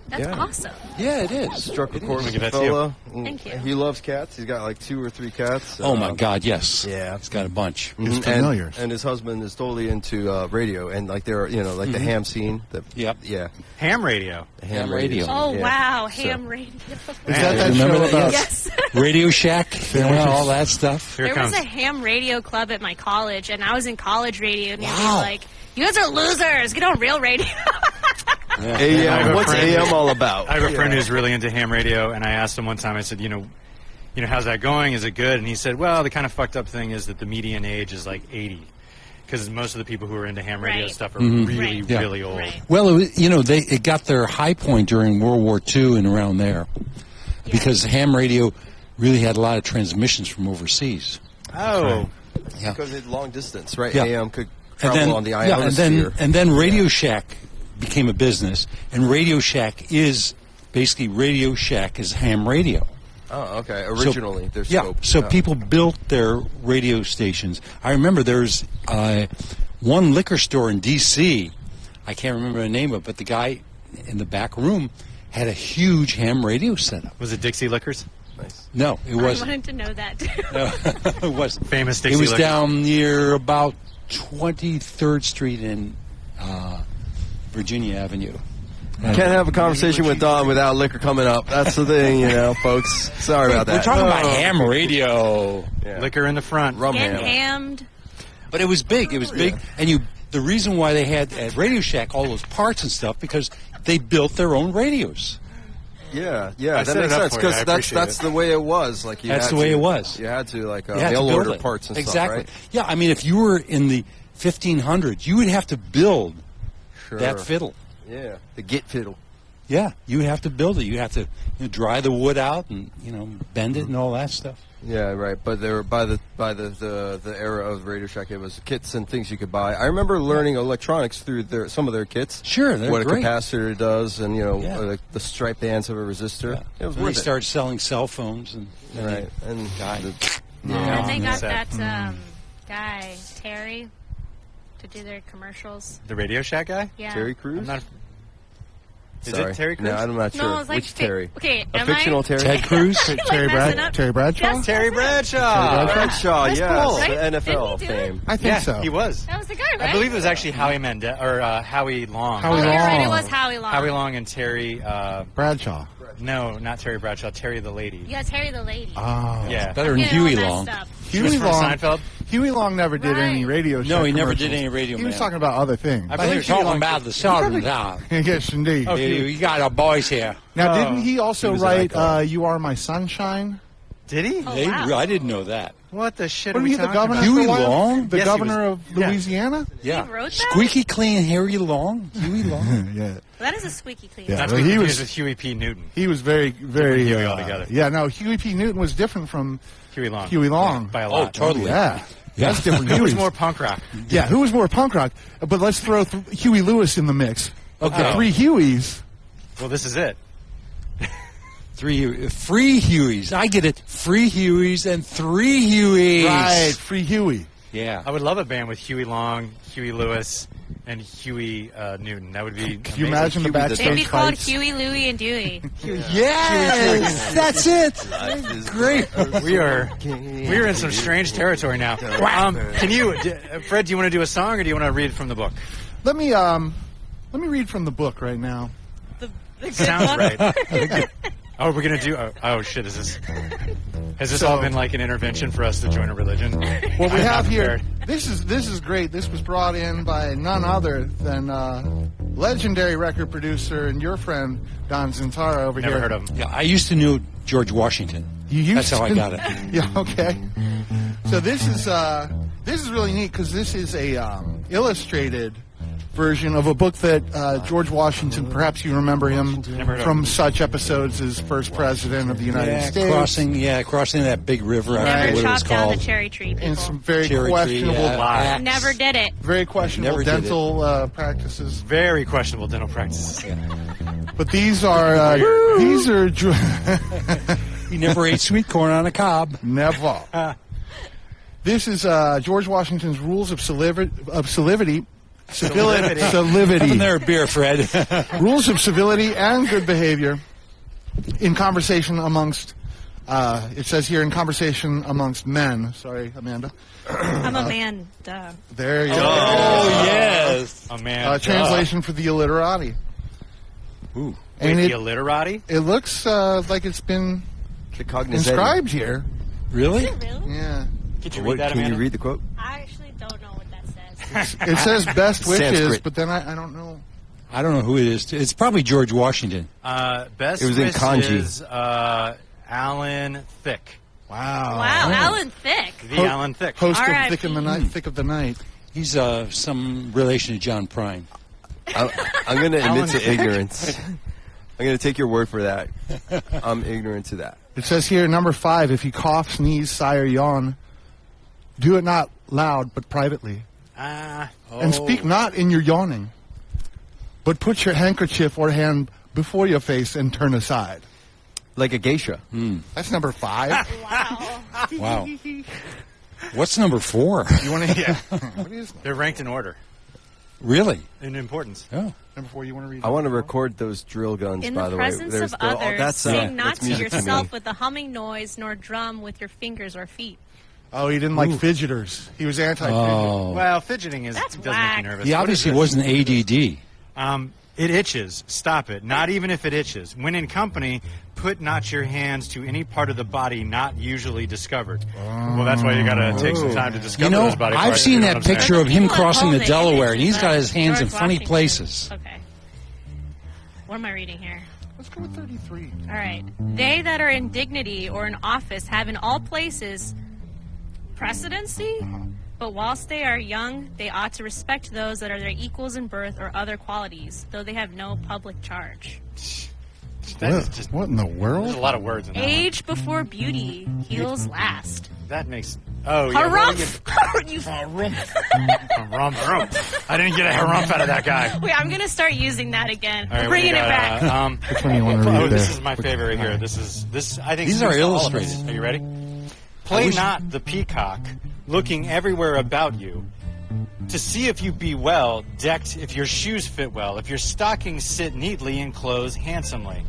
[SPEAKER 5] That's
[SPEAKER 2] Yeah.
[SPEAKER 5] awesome.
[SPEAKER 3] Yeah, it is.
[SPEAKER 2] Struck a
[SPEAKER 3] It
[SPEAKER 2] chord
[SPEAKER 3] is.
[SPEAKER 2] with
[SPEAKER 1] give
[SPEAKER 2] the
[SPEAKER 1] that to you.
[SPEAKER 2] fella.
[SPEAKER 5] Thank you.
[SPEAKER 2] He loves cats. He's got like 2 or 3 cats.
[SPEAKER 3] Oh my God, yes.
[SPEAKER 2] Yeah.
[SPEAKER 3] He's got a bunch.
[SPEAKER 4] His
[SPEAKER 2] Mhm.
[SPEAKER 4] familiars.
[SPEAKER 2] And his husband is totally into radio and like they're like the ham scene.
[SPEAKER 3] Yep.
[SPEAKER 2] Yeah.
[SPEAKER 1] Ham radio.
[SPEAKER 2] The
[SPEAKER 3] Ham radio.
[SPEAKER 2] scene,
[SPEAKER 5] Oh
[SPEAKER 2] yeah.
[SPEAKER 5] wow,
[SPEAKER 2] So-
[SPEAKER 5] ham radio.
[SPEAKER 4] Is that that
[SPEAKER 3] Remember
[SPEAKER 4] show
[SPEAKER 3] that?
[SPEAKER 4] about?
[SPEAKER 5] Yes.
[SPEAKER 3] Radio Shack, you know, all that stuff.
[SPEAKER 1] Here it
[SPEAKER 5] There was
[SPEAKER 1] comes.
[SPEAKER 5] a ham radio club at my college, and I was in college radio, and they'd be
[SPEAKER 3] Wow.
[SPEAKER 5] like, "You guys are losers. Get on real radio."
[SPEAKER 1] I have
[SPEAKER 2] AM,
[SPEAKER 1] a
[SPEAKER 2] what's
[SPEAKER 1] friend-
[SPEAKER 2] AM all about?
[SPEAKER 1] I have a friend who's really into ham radio, and I asked him one time. I said, you know, how's that going? Is it good? And he said, well, the kind of fucked up thing is that the median age is like 80. because most of the people who are into ham radio
[SPEAKER 5] Right.
[SPEAKER 1] stuff are
[SPEAKER 3] Mm-hmm.
[SPEAKER 1] really,
[SPEAKER 5] Right.
[SPEAKER 3] Yeah.
[SPEAKER 1] really old.
[SPEAKER 5] Right.
[SPEAKER 3] Well, it got their high point during World War II and around there, because ham radio really had a lot of transmissions from overseas.
[SPEAKER 1] Oh,
[SPEAKER 3] Yeah.
[SPEAKER 2] Because it's long distance, right?
[SPEAKER 3] Yeah.
[SPEAKER 2] AM could travel on the
[SPEAKER 3] yeah,
[SPEAKER 2] ionosphere.
[SPEAKER 3] and then Radio Shack became a business, and Radio Shack is basically Radio Shack is ham radio.
[SPEAKER 2] Oh, okay. Originally, their
[SPEAKER 3] Yeah,
[SPEAKER 2] scope.
[SPEAKER 3] so people built their radio stations. I remember there's one liquor store in D.C. I can't remember the name of it, but the guy in the back room had a huge ham radio setup.
[SPEAKER 1] was it Dixie Liquors?
[SPEAKER 2] Nice.
[SPEAKER 3] No, it
[SPEAKER 5] I
[SPEAKER 3] wasn't.
[SPEAKER 5] wanted to know that too.
[SPEAKER 3] No, it wasn't.
[SPEAKER 1] Famous Dixie
[SPEAKER 3] It was
[SPEAKER 1] Liquors.
[SPEAKER 3] down near about 23rd Street and Virginia Avenue.
[SPEAKER 2] Can't have a conversation with Don without liquor coming up. That's the thing, folks. Sorry about that.
[SPEAKER 3] We're talking about ham radio.
[SPEAKER 2] Yeah.
[SPEAKER 1] Liquor in the front.
[SPEAKER 2] Rum
[SPEAKER 5] Getting
[SPEAKER 2] ham.
[SPEAKER 5] hammed.
[SPEAKER 3] But it was big. It was big. And the reason why they had at Radio Shack all those parts and stuff, because they built their own radios.
[SPEAKER 2] Yeah,
[SPEAKER 1] I
[SPEAKER 2] that
[SPEAKER 1] set
[SPEAKER 2] makes
[SPEAKER 1] it up
[SPEAKER 2] sense
[SPEAKER 1] for you. I
[SPEAKER 2] because
[SPEAKER 1] appreciate
[SPEAKER 2] that's
[SPEAKER 1] it.
[SPEAKER 2] the way it was. Like
[SPEAKER 3] That's the way it was.
[SPEAKER 2] You had to
[SPEAKER 3] You had to
[SPEAKER 2] mail
[SPEAKER 3] build
[SPEAKER 2] order
[SPEAKER 3] it.
[SPEAKER 2] parts and
[SPEAKER 3] exactly.
[SPEAKER 2] stuff, right?
[SPEAKER 3] Yeah, I mean, if you were in the 1500s, you would have to build
[SPEAKER 2] Sure.
[SPEAKER 3] that fiddle.
[SPEAKER 2] Yeah, the git fiddle.
[SPEAKER 3] Yeah, you would have to build it. You have to dry the wood out and bend it and all that stuff.
[SPEAKER 2] Yeah, right. But they were by the era of Radio Shack, it was kits and things you could buy. I remember learning electronics through some of their kits.
[SPEAKER 3] Sure, they're
[SPEAKER 2] what
[SPEAKER 3] great.
[SPEAKER 2] a capacitor does, and
[SPEAKER 3] Yeah.
[SPEAKER 2] like the stripe bands of a resistor. It was
[SPEAKER 3] And they
[SPEAKER 2] worth it.
[SPEAKER 3] started selling cell phones and
[SPEAKER 2] Right, and
[SPEAKER 3] died.
[SPEAKER 5] And they got
[SPEAKER 1] sad.
[SPEAKER 5] that guy, Terry, to do their commercials.
[SPEAKER 1] The Radio Shack guy?
[SPEAKER 5] Yeah.
[SPEAKER 2] Terry
[SPEAKER 1] I'm
[SPEAKER 2] Crews.
[SPEAKER 1] not. Is
[SPEAKER 2] Sorry.
[SPEAKER 1] it Terry Crews?
[SPEAKER 2] No, I'm not sure.
[SPEAKER 5] No, it was like
[SPEAKER 2] Which Terry?
[SPEAKER 5] Okay,
[SPEAKER 2] A
[SPEAKER 5] am
[SPEAKER 2] fictional
[SPEAKER 5] I?
[SPEAKER 2] Terry.
[SPEAKER 3] Ted Cruz?
[SPEAKER 4] Terry
[SPEAKER 5] messing up?
[SPEAKER 4] Terry Bradshaw?
[SPEAKER 5] Yes.
[SPEAKER 1] Terry Bradshaw.
[SPEAKER 2] Bradshaw,
[SPEAKER 5] That's
[SPEAKER 2] yes,
[SPEAKER 5] cool.
[SPEAKER 2] the
[SPEAKER 5] Right?
[SPEAKER 2] NFL
[SPEAKER 5] Didn't he do it?
[SPEAKER 2] fame.
[SPEAKER 4] I think
[SPEAKER 1] Yeah,
[SPEAKER 4] so.
[SPEAKER 1] he was.
[SPEAKER 5] That was the guy, right?
[SPEAKER 1] I believe it was actually Howie Howie Long.
[SPEAKER 4] Howie
[SPEAKER 5] Oh, you're right. It
[SPEAKER 4] Long.
[SPEAKER 5] was Howie Long.
[SPEAKER 1] Howie Long and Terry.
[SPEAKER 4] Bradshaw.
[SPEAKER 1] No, not Terry Bradshaw. Terry the lady.
[SPEAKER 5] Yeah, Terry the lady.
[SPEAKER 4] Oh.
[SPEAKER 1] Yeah.
[SPEAKER 3] Better than
[SPEAKER 5] I'm getting all
[SPEAKER 3] Huey
[SPEAKER 5] messed
[SPEAKER 3] Long.
[SPEAKER 5] up.
[SPEAKER 1] He was
[SPEAKER 4] Huey
[SPEAKER 1] from
[SPEAKER 4] Long.
[SPEAKER 1] Seinfeld.
[SPEAKER 4] Huey Long never did any
[SPEAKER 5] Right.
[SPEAKER 4] radio show
[SPEAKER 3] No, he never
[SPEAKER 4] commercials.
[SPEAKER 3] did any radio.
[SPEAKER 4] He was
[SPEAKER 3] man.
[SPEAKER 4] talking about other things.
[SPEAKER 1] I
[SPEAKER 3] They
[SPEAKER 1] believe
[SPEAKER 3] were
[SPEAKER 1] Huey
[SPEAKER 3] talking
[SPEAKER 1] Long-
[SPEAKER 3] about the Southern Town.
[SPEAKER 4] Yes, indeed.
[SPEAKER 1] Oh,
[SPEAKER 3] You got our boys here.
[SPEAKER 4] Now,
[SPEAKER 1] Oh.
[SPEAKER 4] didn't he also
[SPEAKER 3] He was an
[SPEAKER 4] write
[SPEAKER 3] icon.
[SPEAKER 4] "You Are My Sunshine"?
[SPEAKER 1] Did he?
[SPEAKER 5] Oh, wow.
[SPEAKER 3] I didn't know that.
[SPEAKER 1] What the shit are
[SPEAKER 4] Wasn't
[SPEAKER 1] we
[SPEAKER 4] he the
[SPEAKER 1] talking
[SPEAKER 4] governor?
[SPEAKER 1] about?
[SPEAKER 3] Huey
[SPEAKER 4] for a while?
[SPEAKER 3] Long?
[SPEAKER 4] The
[SPEAKER 1] Yes, he
[SPEAKER 4] governor
[SPEAKER 1] was.
[SPEAKER 4] of
[SPEAKER 1] Yeah.
[SPEAKER 4] Louisiana?
[SPEAKER 3] Yeah.
[SPEAKER 5] wrote that?
[SPEAKER 3] Squeaky clean Harry Long? Huey Long?
[SPEAKER 4] Yeah.
[SPEAKER 5] That is a squeaky clean.
[SPEAKER 4] Yeah.
[SPEAKER 1] Not
[SPEAKER 4] Well,
[SPEAKER 1] to be
[SPEAKER 4] he
[SPEAKER 1] confused
[SPEAKER 4] was-
[SPEAKER 1] with Huey P. Newton.
[SPEAKER 4] He was very, very.
[SPEAKER 1] Huey altogether.
[SPEAKER 4] Yeah, no, Huey P. Newton was different from
[SPEAKER 1] Huey Long.
[SPEAKER 4] Huey Long.
[SPEAKER 1] By a
[SPEAKER 3] Oh,
[SPEAKER 1] lot.
[SPEAKER 3] totally.
[SPEAKER 4] Yeah. That's different.
[SPEAKER 1] He was
[SPEAKER 4] Hueys.
[SPEAKER 1] more punk rock.
[SPEAKER 4] Yeah, who was more punk rock? But let's throw Huey Lewis in the mix.
[SPEAKER 3] Okay.
[SPEAKER 4] Three Hueys.
[SPEAKER 1] Well, this is it.
[SPEAKER 3] Free Hueys. I get it. Free Hueys and three Hueys.
[SPEAKER 4] Right, Free Huey.
[SPEAKER 3] Yeah.
[SPEAKER 1] I would love a band with Huey Long, Huey Lewis, and Huey Newton. That would be.
[SPEAKER 4] Can you imagine the
[SPEAKER 2] Huey the
[SPEAKER 4] backstage
[SPEAKER 5] They'd be called
[SPEAKER 4] fights?
[SPEAKER 5] Huey, Louie, and Dewey.
[SPEAKER 3] Yes, that's it. Great.
[SPEAKER 1] We are in some strange territory now. Can you, Fred? Do you want to do a song, or do you want to read from the book?
[SPEAKER 4] Let me read from the book right now.
[SPEAKER 5] The good
[SPEAKER 1] Sounds
[SPEAKER 5] one.
[SPEAKER 1] right. Oh, we're gonna do. Oh shit! Has this all been like an intervention for us to join a religion?
[SPEAKER 4] What we
[SPEAKER 1] I'm
[SPEAKER 4] have
[SPEAKER 1] not
[SPEAKER 4] here,
[SPEAKER 1] prepared.
[SPEAKER 4] this is great. This was brought in by none other than legendary record producer and your friend Don Zintara over
[SPEAKER 1] Never
[SPEAKER 4] here.
[SPEAKER 1] heard of him.
[SPEAKER 3] Yeah, I used to know George Washington.
[SPEAKER 4] You used
[SPEAKER 3] That's how I
[SPEAKER 4] to-
[SPEAKER 3] got it.
[SPEAKER 4] Yeah. Okay. So this is really neat because this is a illustrated version of a book that George Washington, perhaps you remember him
[SPEAKER 1] Never heard of
[SPEAKER 4] from
[SPEAKER 1] him.
[SPEAKER 4] such episodes as first president of the United States.
[SPEAKER 3] crossing that big river. I
[SPEAKER 5] Never
[SPEAKER 3] forget what it was
[SPEAKER 5] chopped down the
[SPEAKER 3] called.
[SPEAKER 5] cherry tree, people.
[SPEAKER 4] and some very
[SPEAKER 3] Cherry tree,
[SPEAKER 4] questionable,
[SPEAKER 3] yeah.
[SPEAKER 1] Lie.
[SPEAKER 5] Never did it.
[SPEAKER 4] very questionable
[SPEAKER 3] Never did it.
[SPEAKER 4] dental practices.
[SPEAKER 1] Very questionable dental practices.
[SPEAKER 4] But these are
[SPEAKER 3] He never ate sweet corn on a cob.
[SPEAKER 4] never. This is George Washington's rules of civility.
[SPEAKER 3] Having their beer, Fred.
[SPEAKER 4] Rules of civility and good behavior in conversation amongst. It says here in conversation amongst men. Sorry, Amanda.
[SPEAKER 5] I'm a man. Duh.
[SPEAKER 4] There you go.
[SPEAKER 3] Oh, yes.
[SPEAKER 1] Oh man.
[SPEAKER 4] Translation for the illiterati.
[SPEAKER 3] Ooh.
[SPEAKER 1] Wait,
[SPEAKER 4] And
[SPEAKER 1] the
[SPEAKER 4] it,
[SPEAKER 1] illiterati?
[SPEAKER 4] it looks like it's been
[SPEAKER 2] The cognizant.
[SPEAKER 4] inscribed here.
[SPEAKER 3] Really?
[SPEAKER 5] Really?
[SPEAKER 4] Yeah.
[SPEAKER 1] Could you
[SPEAKER 2] What,
[SPEAKER 1] read that,
[SPEAKER 2] can
[SPEAKER 1] Amanda?
[SPEAKER 2] you read the quote?
[SPEAKER 5] I actually don't know what that says.
[SPEAKER 4] It says best wishes,
[SPEAKER 2] Sanskrit.
[SPEAKER 4] but then I don't know.
[SPEAKER 3] I don't know who it is. It's probably George Washington.
[SPEAKER 1] Best
[SPEAKER 2] It was in
[SPEAKER 1] wishes,
[SPEAKER 2] kanji.
[SPEAKER 1] Alan Thick.
[SPEAKER 4] Wow.
[SPEAKER 5] Wow, Alan Thick.
[SPEAKER 1] The Alan Thick.
[SPEAKER 4] Host of
[SPEAKER 5] R.I.P.
[SPEAKER 4] Thick of the Night.
[SPEAKER 3] He's some relation to John Prine.
[SPEAKER 2] I'm going to admit to ignorance. I'm going to take your word for that. I'm ignorant to that.
[SPEAKER 4] It says here, number 5, if you cough, sneeze, sigh, or yawn, do it not loud, but privately. And speak not in your yawning, but put your handkerchief or hand before your face and turn aside.
[SPEAKER 2] Like a geisha.
[SPEAKER 4] That's number 5.
[SPEAKER 3] Wow. What's number 4?
[SPEAKER 4] You want to? Yeah. What is
[SPEAKER 1] They're ranked in order,
[SPEAKER 3] Really?
[SPEAKER 1] in importance.
[SPEAKER 3] Oh.
[SPEAKER 4] number 4? You want to read?
[SPEAKER 2] I want to record those drill guns,
[SPEAKER 5] In
[SPEAKER 2] by
[SPEAKER 5] the
[SPEAKER 2] the way.
[SPEAKER 5] presence
[SPEAKER 2] There's
[SPEAKER 5] of
[SPEAKER 2] the-
[SPEAKER 5] others,
[SPEAKER 2] that's,
[SPEAKER 5] sing not
[SPEAKER 2] that's
[SPEAKER 5] to
[SPEAKER 2] music me.
[SPEAKER 5] yourself with a humming noise, nor drum with your fingers or feet.
[SPEAKER 4] Oh, he didn't like fidgeters. He was anti-fidget.
[SPEAKER 3] Oh.
[SPEAKER 1] Well, fidgeting
[SPEAKER 5] That's
[SPEAKER 1] does make
[SPEAKER 5] whack.
[SPEAKER 1] you nervous.
[SPEAKER 3] He
[SPEAKER 1] What
[SPEAKER 3] obviously
[SPEAKER 1] is this?
[SPEAKER 3] wasn't ADD.
[SPEAKER 1] It itches. Stop it. Not even if it itches. When in company, put not your hands to any part of the body not usually discovered. Well, that's why you got to take some time to discover
[SPEAKER 3] You know,
[SPEAKER 1] those body
[SPEAKER 3] I've
[SPEAKER 1] parts.
[SPEAKER 3] seen
[SPEAKER 1] you know
[SPEAKER 3] that
[SPEAKER 1] what I'm saying?
[SPEAKER 3] picture of him
[SPEAKER 5] Well,
[SPEAKER 3] crossing the
[SPEAKER 5] hold it.
[SPEAKER 3] Delaware, and
[SPEAKER 5] It
[SPEAKER 3] he's got
[SPEAKER 5] is,
[SPEAKER 3] his hands in
[SPEAKER 5] George
[SPEAKER 3] funny
[SPEAKER 5] Washington.
[SPEAKER 3] places.
[SPEAKER 5] Okay. What am I reading here?
[SPEAKER 4] Let's go with 33.
[SPEAKER 5] All right. They that are in dignity or in office have in all places precedency, but whilst they are young, they ought to respect those that are their equals in birth or other qualities, though they have no public charge.
[SPEAKER 1] That is just,
[SPEAKER 4] What in the
[SPEAKER 1] there's a
[SPEAKER 4] world?
[SPEAKER 1] lot of words in that one.
[SPEAKER 5] Age before beauty heals last.
[SPEAKER 1] That makes... Oh, yeah.
[SPEAKER 5] Harumph! You-
[SPEAKER 1] Harumph. I didn't get a harumph out of that guy.
[SPEAKER 5] Wait, I'm going to start using that again.
[SPEAKER 1] All right,
[SPEAKER 5] We're bringing
[SPEAKER 1] we
[SPEAKER 5] it
[SPEAKER 1] got,
[SPEAKER 5] back.
[SPEAKER 4] Which one do you want to read
[SPEAKER 1] Oh, this
[SPEAKER 4] there?
[SPEAKER 1] is my favorite right here. This. I think
[SPEAKER 3] These
[SPEAKER 1] speaks
[SPEAKER 3] are
[SPEAKER 1] to all of us.
[SPEAKER 3] illustrated.
[SPEAKER 1] Are you ready? Play not the peacock, looking everywhere about you, to see if you be well decked, if your shoes fit well, if your stockings sit neatly and close handsomely.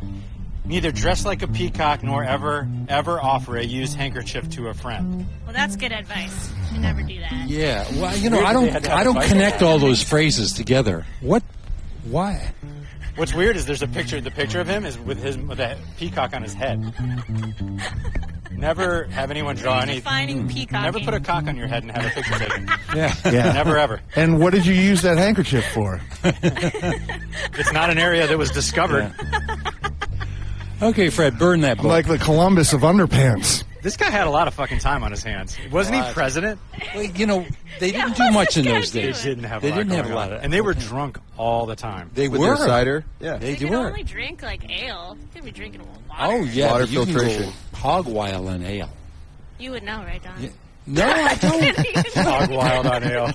[SPEAKER 1] Neither dress like a peacock nor ever offer a used handkerchief to a friend.
[SPEAKER 5] Well, that's good advice. You never do that.
[SPEAKER 3] Yeah. Well, you know,
[SPEAKER 1] Weird
[SPEAKER 3] I
[SPEAKER 1] that they had to have
[SPEAKER 3] don't
[SPEAKER 1] a fight.
[SPEAKER 3] connect all those phrases together. What? Why?
[SPEAKER 1] What's weird is there's a picture. The picture of him is with a peacock on his head. Never have anyone draw any.
[SPEAKER 5] Defining peacock.
[SPEAKER 1] Never put a cock on your head and have a picture taken.
[SPEAKER 3] Yeah.
[SPEAKER 4] Yeah.
[SPEAKER 1] Never ever.
[SPEAKER 4] And what did you use that handkerchief for?
[SPEAKER 1] It's not an area that was discovered.
[SPEAKER 3] Okay, Fred, burn that book.
[SPEAKER 4] Like the Columbus of underpants.
[SPEAKER 1] This guy had a lot of fucking time on his hands. Wasn't he president?
[SPEAKER 3] Well, you know, they didn't
[SPEAKER 5] what's
[SPEAKER 3] do much
[SPEAKER 5] this
[SPEAKER 3] in
[SPEAKER 5] guy
[SPEAKER 3] those
[SPEAKER 5] doing?
[SPEAKER 3] days.
[SPEAKER 1] They didn't have.
[SPEAKER 3] They
[SPEAKER 1] a lot
[SPEAKER 3] didn't have a
[SPEAKER 1] going
[SPEAKER 3] lot
[SPEAKER 1] on.
[SPEAKER 3] of,
[SPEAKER 1] and they were drunk all the time.
[SPEAKER 3] They
[SPEAKER 2] With
[SPEAKER 3] were
[SPEAKER 2] their cider? Yeah.
[SPEAKER 3] They
[SPEAKER 5] They could
[SPEAKER 3] were.
[SPEAKER 5] only drink like ale. They could be drinking water.
[SPEAKER 3] Oh yeah,
[SPEAKER 2] Water
[SPEAKER 3] but you can go
[SPEAKER 2] filtration.
[SPEAKER 3] hog wild on ale.
[SPEAKER 5] You would know, right, Don?
[SPEAKER 3] Yeah. No, I don't.
[SPEAKER 1] Hog wild on ale.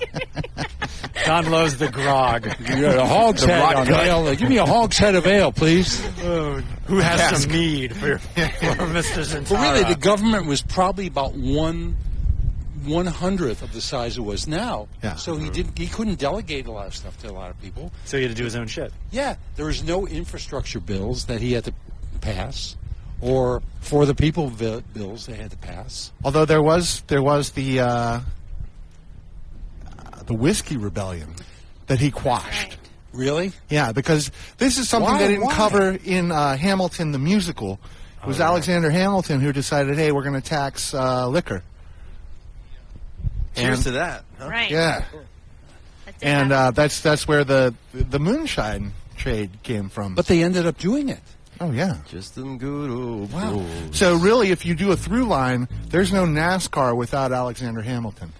[SPEAKER 1] Don loves the grog.
[SPEAKER 3] You got a hog's head
[SPEAKER 2] rock
[SPEAKER 3] on
[SPEAKER 2] gut.
[SPEAKER 3] ale. Give me a hog's head of ale, please.
[SPEAKER 1] Who has some mead for Mr. Zintara?
[SPEAKER 3] But really, the government was probably about 1/100th of the size it was now.
[SPEAKER 4] Yeah.
[SPEAKER 3] So he couldn't delegate a lot of stuff to a lot of people.
[SPEAKER 1] So he had to do his own shit.
[SPEAKER 3] Yeah, there was no infrastructure bills that he had to pass, or for the people bills they had to pass.
[SPEAKER 4] Although there was the whiskey rebellion that he quashed.
[SPEAKER 5] Right.
[SPEAKER 3] Really?
[SPEAKER 4] Yeah, because this is something
[SPEAKER 3] Why?
[SPEAKER 4] they didn't
[SPEAKER 3] Why?
[SPEAKER 4] cover in Hamilton the musical. It was Alexander Hamilton who decided, hey, we're going to tax liquor.
[SPEAKER 2] Cheers
[SPEAKER 4] And-
[SPEAKER 2] to that. Huh?
[SPEAKER 5] Right.
[SPEAKER 4] Yeah,
[SPEAKER 5] That did
[SPEAKER 4] and
[SPEAKER 5] happen.
[SPEAKER 4] that's where the moonshine trade came from.
[SPEAKER 3] But they ended up doing it.
[SPEAKER 4] oh yeah.
[SPEAKER 2] Just them good old
[SPEAKER 3] Wow.
[SPEAKER 2] boys.
[SPEAKER 4] So really, if you do a through line, there's no NASCAR without Alexander Hamilton.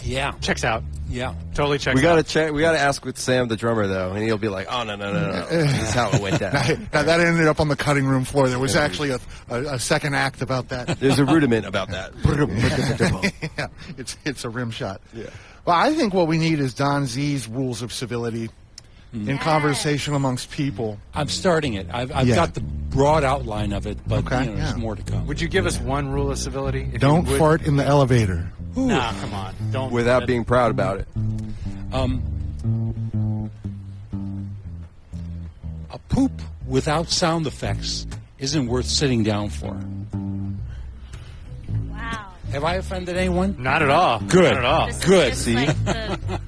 [SPEAKER 3] Yeah.
[SPEAKER 1] Checks out.
[SPEAKER 3] Yeah.
[SPEAKER 1] Totally checks
[SPEAKER 2] We gotta
[SPEAKER 1] out.
[SPEAKER 2] check. We gotta ask with Sam, the drummer, though, and he'll be like, "Oh no. This is how it went down."
[SPEAKER 4] Now, that ended up on the cutting room floor. There was actually a second act about that.
[SPEAKER 2] There's a rudiment about that.
[SPEAKER 4] Yeah, it's a rim shot.
[SPEAKER 2] Yeah.
[SPEAKER 4] Well, I think what we need is Don Z's rules of civility in conversation amongst people.
[SPEAKER 3] I'm starting it. I've
[SPEAKER 4] Yeah.
[SPEAKER 3] got the broad outline of it, but
[SPEAKER 4] Okay,
[SPEAKER 3] there's
[SPEAKER 4] yeah.
[SPEAKER 3] more to come.
[SPEAKER 1] Would you give us one rule of civility? If
[SPEAKER 4] Don't
[SPEAKER 1] you would?
[SPEAKER 4] fart in the elevator.
[SPEAKER 1] Nah, come on. Don't.
[SPEAKER 2] Without being proud about it.
[SPEAKER 3] A poop without sound effects isn't worth sitting down for.
[SPEAKER 5] Wow.
[SPEAKER 3] Have I offended anyone?
[SPEAKER 1] Not at all.
[SPEAKER 3] Good.
[SPEAKER 1] Not at all.
[SPEAKER 5] This
[SPEAKER 3] Good.
[SPEAKER 5] is just
[SPEAKER 2] See?
[SPEAKER 5] like the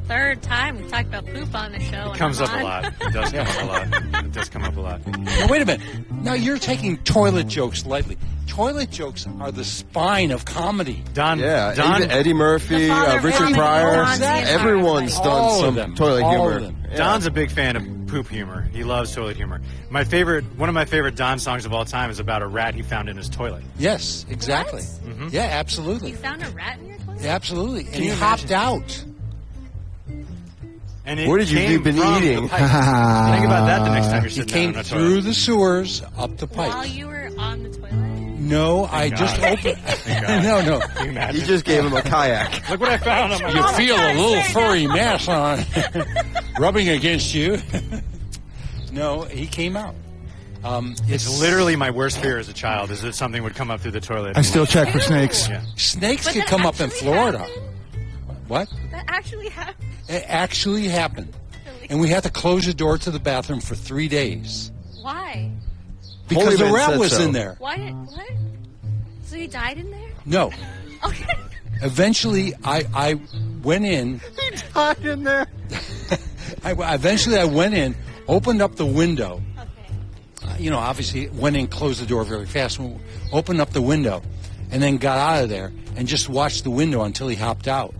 [SPEAKER 5] third time we talked about poop on the show.
[SPEAKER 1] It comes
[SPEAKER 5] and
[SPEAKER 1] up
[SPEAKER 5] I'm
[SPEAKER 1] a
[SPEAKER 5] on.
[SPEAKER 1] lot. It does come up a lot. It does come up a lot.
[SPEAKER 3] Now, wait a minute. Now you're taking toilet jokes lightly. Toilet jokes are the spine of comedy.
[SPEAKER 1] Don.
[SPEAKER 2] Yeah,
[SPEAKER 1] Don.
[SPEAKER 2] even Eddie Murphy,
[SPEAKER 5] The father of
[SPEAKER 2] Richard
[SPEAKER 5] comedy,
[SPEAKER 2] Pryor,
[SPEAKER 5] Don Z's
[SPEAKER 2] everyone's
[SPEAKER 5] part.
[SPEAKER 2] done
[SPEAKER 3] All of
[SPEAKER 2] some
[SPEAKER 3] them.
[SPEAKER 2] toilet
[SPEAKER 3] All
[SPEAKER 2] humor.
[SPEAKER 3] of them.
[SPEAKER 2] Yeah.
[SPEAKER 1] Don's a big fan of poop humor. He loves toilet humor. One of my favorite Don songs of all time is about a rat he found in his toilet.
[SPEAKER 3] Yes, exactly.
[SPEAKER 5] What?
[SPEAKER 3] Yeah, absolutely.
[SPEAKER 5] You found a rat in your toilet?
[SPEAKER 3] Absolutely. And he
[SPEAKER 1] you
[SPEAKER 3] hopped out.
[SPEAKER 1] And it
[SPEAKER 2] What did you
[SPEAKER 1] came
[SPEAKER 2] been
[SPEAKER 1] from
[SPEAKER 2] eating?
[SPEAKER 1] the pipe. Think about that the next time you're
[SPEAKER 3] He
[SPEAKER 1] sitting
[SPEAKER 3] came
[SPEAKER 1] down on a
[SPEAKER 3] through
[SPEAKER 1] toilet.
[SPEAKER 3] the sewers up the
[SPEAKER 5] While
[SPEAKER 3] pipes.
[SPEAKER 5] you were on the toilet?
[SPEAKER 3] No, I
[SPEAKER 1] God.
[SPEAKER 3] just opened.
[SPEAKER 1] God.
[SPEAKER 3] No.
[SPEAKER 1] Can you imagine?
[SPEAKER 2] He just gave him a kayak.
[SPEAKER 1] Look what I found on my
[SPEAKER 3] You feel a little
[SPEAKER 5] God's sake,
[SPEAKER 3] furry mess on rubbing against you. No, he came out.
[SPEAKER 1] It's literally my worst fear as a child is that something would come up through the toilet.
[SPEAKER 4] I still check for snakes.
[SPEAKER 1] Yeah.
[SPEAKER 3] Snakes
[SPEAKER 5] But
[SPEAKER 3] could
[SPEAKER 5] that
[SPEAKER 3] come up in
[SPEAKER 5] actually
[SPEAKER 3] Florida.
[SPEAKER 5] happened?
[SPEAKER 3] What?
[SPEAKER 5] That actually happened.
[SPEAKER 3] It actually happened. And we had to close the door to the bathroom for 3 days.
[SPEAKER 5] Why?
[SPEAKER 3] Because
[SPEAKER 2] Holy
[SPEAKER 3] the
[SPEAKER 2] man
[SPEAKER 3] rat
[SPEAKER 2] said
[SPEAKER 3] was
[SPEAKER 2] so.
[SPEAKER 3] in there.
[SPEAKER 5] What? So he died in there?
[SPEAKER 3] No.
[SPEAKER 5] Okay.
[SPEAKER 3] Eventually, I went in.
[SPEAKER 2] He died in there.
[SPEAKER 3] Eventually, I went in, opened up the window.
[SPEAKER 5] Okay.
[SPEAKER 3] Obviously went in, closed the door very fast, opened up the window, and then got out of there and just watched the window until he hopped out.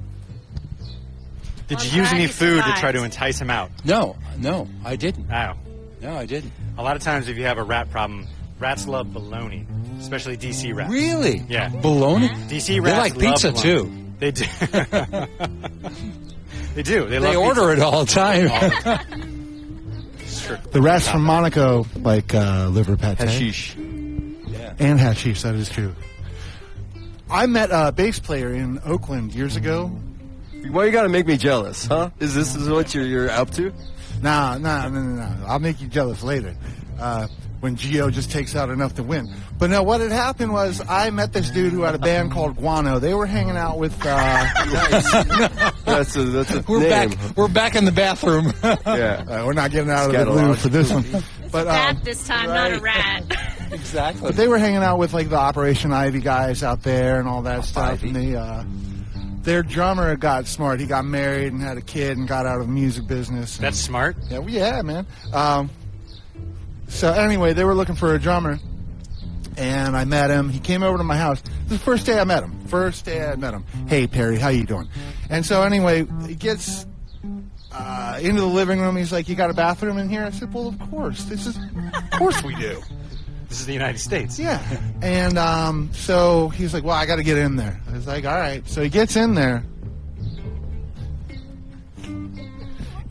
[SPEAKER 1] Did
[SPEAKER 5] I'm
[SPEAKER 1] you use
[SPEAKER 5] glad
[SPEAKER 1] any
[SPEAKER 5] you
[SPEAKER 1] food to
[SPEAKER 5] survived.
[SPEAKER 1] try to entice him out?
[SPEAKER 3] No, I didn't.
[SPEAKER 1] Wow.
[SPEAKER 3] No, I didn't.
[SPEAKER 1] A lot of times if you have a rat problem, rats love bologna, especially DC rats.
[SPEAKER 3] Really?
[SPEAKER 1] Yeah.
[SPEAKER 3] Bologna?
[SPEAKER 1] DC
[SPEAKER 3] They
[SPEAKER 1] rats
[SPEAKER 3] like
[SPEAKER 1] love
[SPEAKER 3] pizza,
[SPEAKER 1] bologna.
[SPEAKER 3] too.
[SPEAKER 1] They do. They do. They
[SPEAKER 3] They
[SPEAKER 1] love
[SPEAKER 3] order it all the time.
[SPEAKER 1] Sure.
[SPEAKER 4] The rats from Monaco like liver pate.
[SPEAKER 2] Hashish.
[SPEAKER 4] And hashish, that is true. I met a bass player in Oakland years ago.
[SPEAKER 2] Why you gotta make me jealous, huh? Is this what you're up to?
[SPEAKER 4] No. I'll make you jealous later. When Gio just takes out enough to win. But no, what had happened was I met this dude who had a band called Guano. They were hanging out with.
[SPEAKER 2] That's a
[SPEAKER 3] We're
[SPEAKER 2] name.
[SPEAKER 3] back. We're back in the bathroom.
[SPEAKER 2] Yeah.
[SPEAKER 4] We're not getting out of the blue for this one. But
[SPEAKER 5] Bat this time, not a rat.
[SPEAKER 3] Exactly.
[SPEAKER 4] But they were hanging out with like the Operation Ivy guys out there and all that stuff.
[SPEAKER 2] Ivy.
[SPEAKER 4] And they, their drummer got smart. He got married and had a kid and got out of the music business. And,
[SPEAKER 1] That's smart.
[SPEAKER 4] yeah, man. So anyway, they were looking for a drummer, and I met him. He came over to my house. This is the first day I met him. Hey, Perry, how you doing? And so anyway, he gets into the living room. He's like, "You got a bathroom in here?" I said, "Well, of course. Of course we do."
[SPEAKER 1] This is the United States.
[SPEAKER 4] Yeah. And so he's like, "Well, I got to get in there." I was like, "All right." So he gets in there.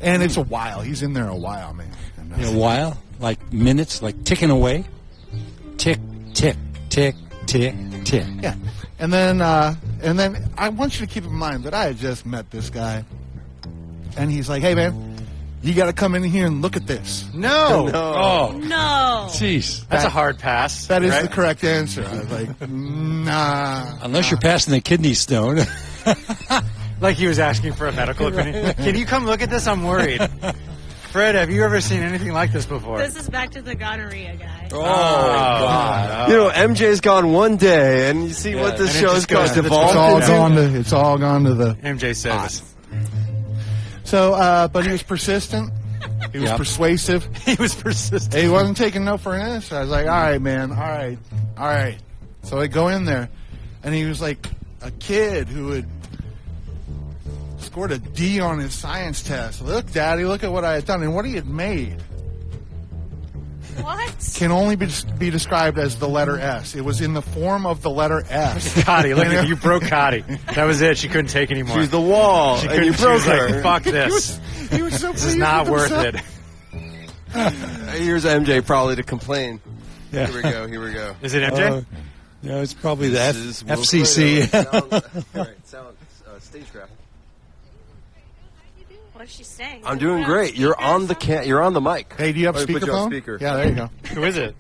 [SPEAKER 4] And it's a while. He's in there a while, man.
[SPEAKER 3] In a while, like minutes, like ticking away. Tick, tick, tick, tick, tick.
[SPEAKER 4] Yeah. And then I want you to keep in mind that I had just met this guy. And he's like, "Hey, man, you got to come in here and look at this."
[SPEAKER 1] No.
[SPEAKER 3] Oh,
[SPEAKER 5] No.
[SPEAKER 3] jeez.
[SPEAKER 1] That's a hard pass.
[SPEAKER 4] That is
[SPEAKER 1] right?
[SPEAKER 4] the correct answer. I was like, nah.
[SPEAKER 3] Unless you're passing the kidney stone.
[SPEAKER 1] Like he was asking for a medical opinion. Can you come look at this? I'm worried. Fred, have you ever seen anything like this before?
[SPEAKER 5] This is back to the gonorrhea guy.
[SPEAKER 3] Oh, God.
[SPEAKER 2] You know, MJ's gone one day, and you see what this
[SPEAKER 1] And it
[SPEAKER 2] show's
[SPEAKER 1] just goes
[SPEAKER 2] got
[SPEAKER 1] to the
[SPEAKER 2] devolved into.
[SPEAKER 4] It's all gone to the.
[SPEAKER 1] MJ says
[SPEAKER 4] So, but he was persistent. He was
[SPEAKER 3] Yep.
[SPEAKER 4] persuasive.
[SPEAKER 1] he was persistent.
[SPEAKER 4] He wasn't taking no for an answer. I was like, "All right, man. All right." So I go in there, and he was like a kid who had scored a D on his science test. Look, Daddy, look at what I had done. And what he had made
[SPEAKER 5] What?
[SPEAKER 4] can only be described as the letter S. It was in the form of the letter S.
[SPEAKER 1] Cotty, look at you broke Cotty. That was it. She couldn't take anymore.
[SPEAKER 2] She's the wall,
[SPEAKER 1] She
[SPEAKER 2] and
[SPEAKER 1] couldn't.
[SPEAKER 2] you
[SPEAKER 1] She
[SPEAKER 2] broke
[SPEAKER 1] was like,
[SPEAKER 2] her.
[SPEAKER 1] "Fuck this.
[SPEAKER 4] He was so
[SPEAKER 1] This is not worth it."
[SPEAKER 2] Here's MJ probably to complain.
[SPEAKER 3] Yeah.
[SPEAKER 2] Here we go.
[SPEAKER 1] Is it MJ?
[SPEAKER 3] No, it's probably the
[SPEAKER 2] This is Will
[SPEAKER 3] FCC.
[SPEAKER 2] Sound, StageCraft.
[SPEAKER 5] What's she saying?
[SPEAKER 2] I'm doing great. You're on the You're on the mic.
[SPEAKER 4] Hey, do you have
[SPEAKER 2] Let me put you on
[SPEAKER 4] speakerphone?
[SPEAKER 2] speaker.
[SPEAKER 4] Yeah, there you go.
[SPEAKER 1] Who is it?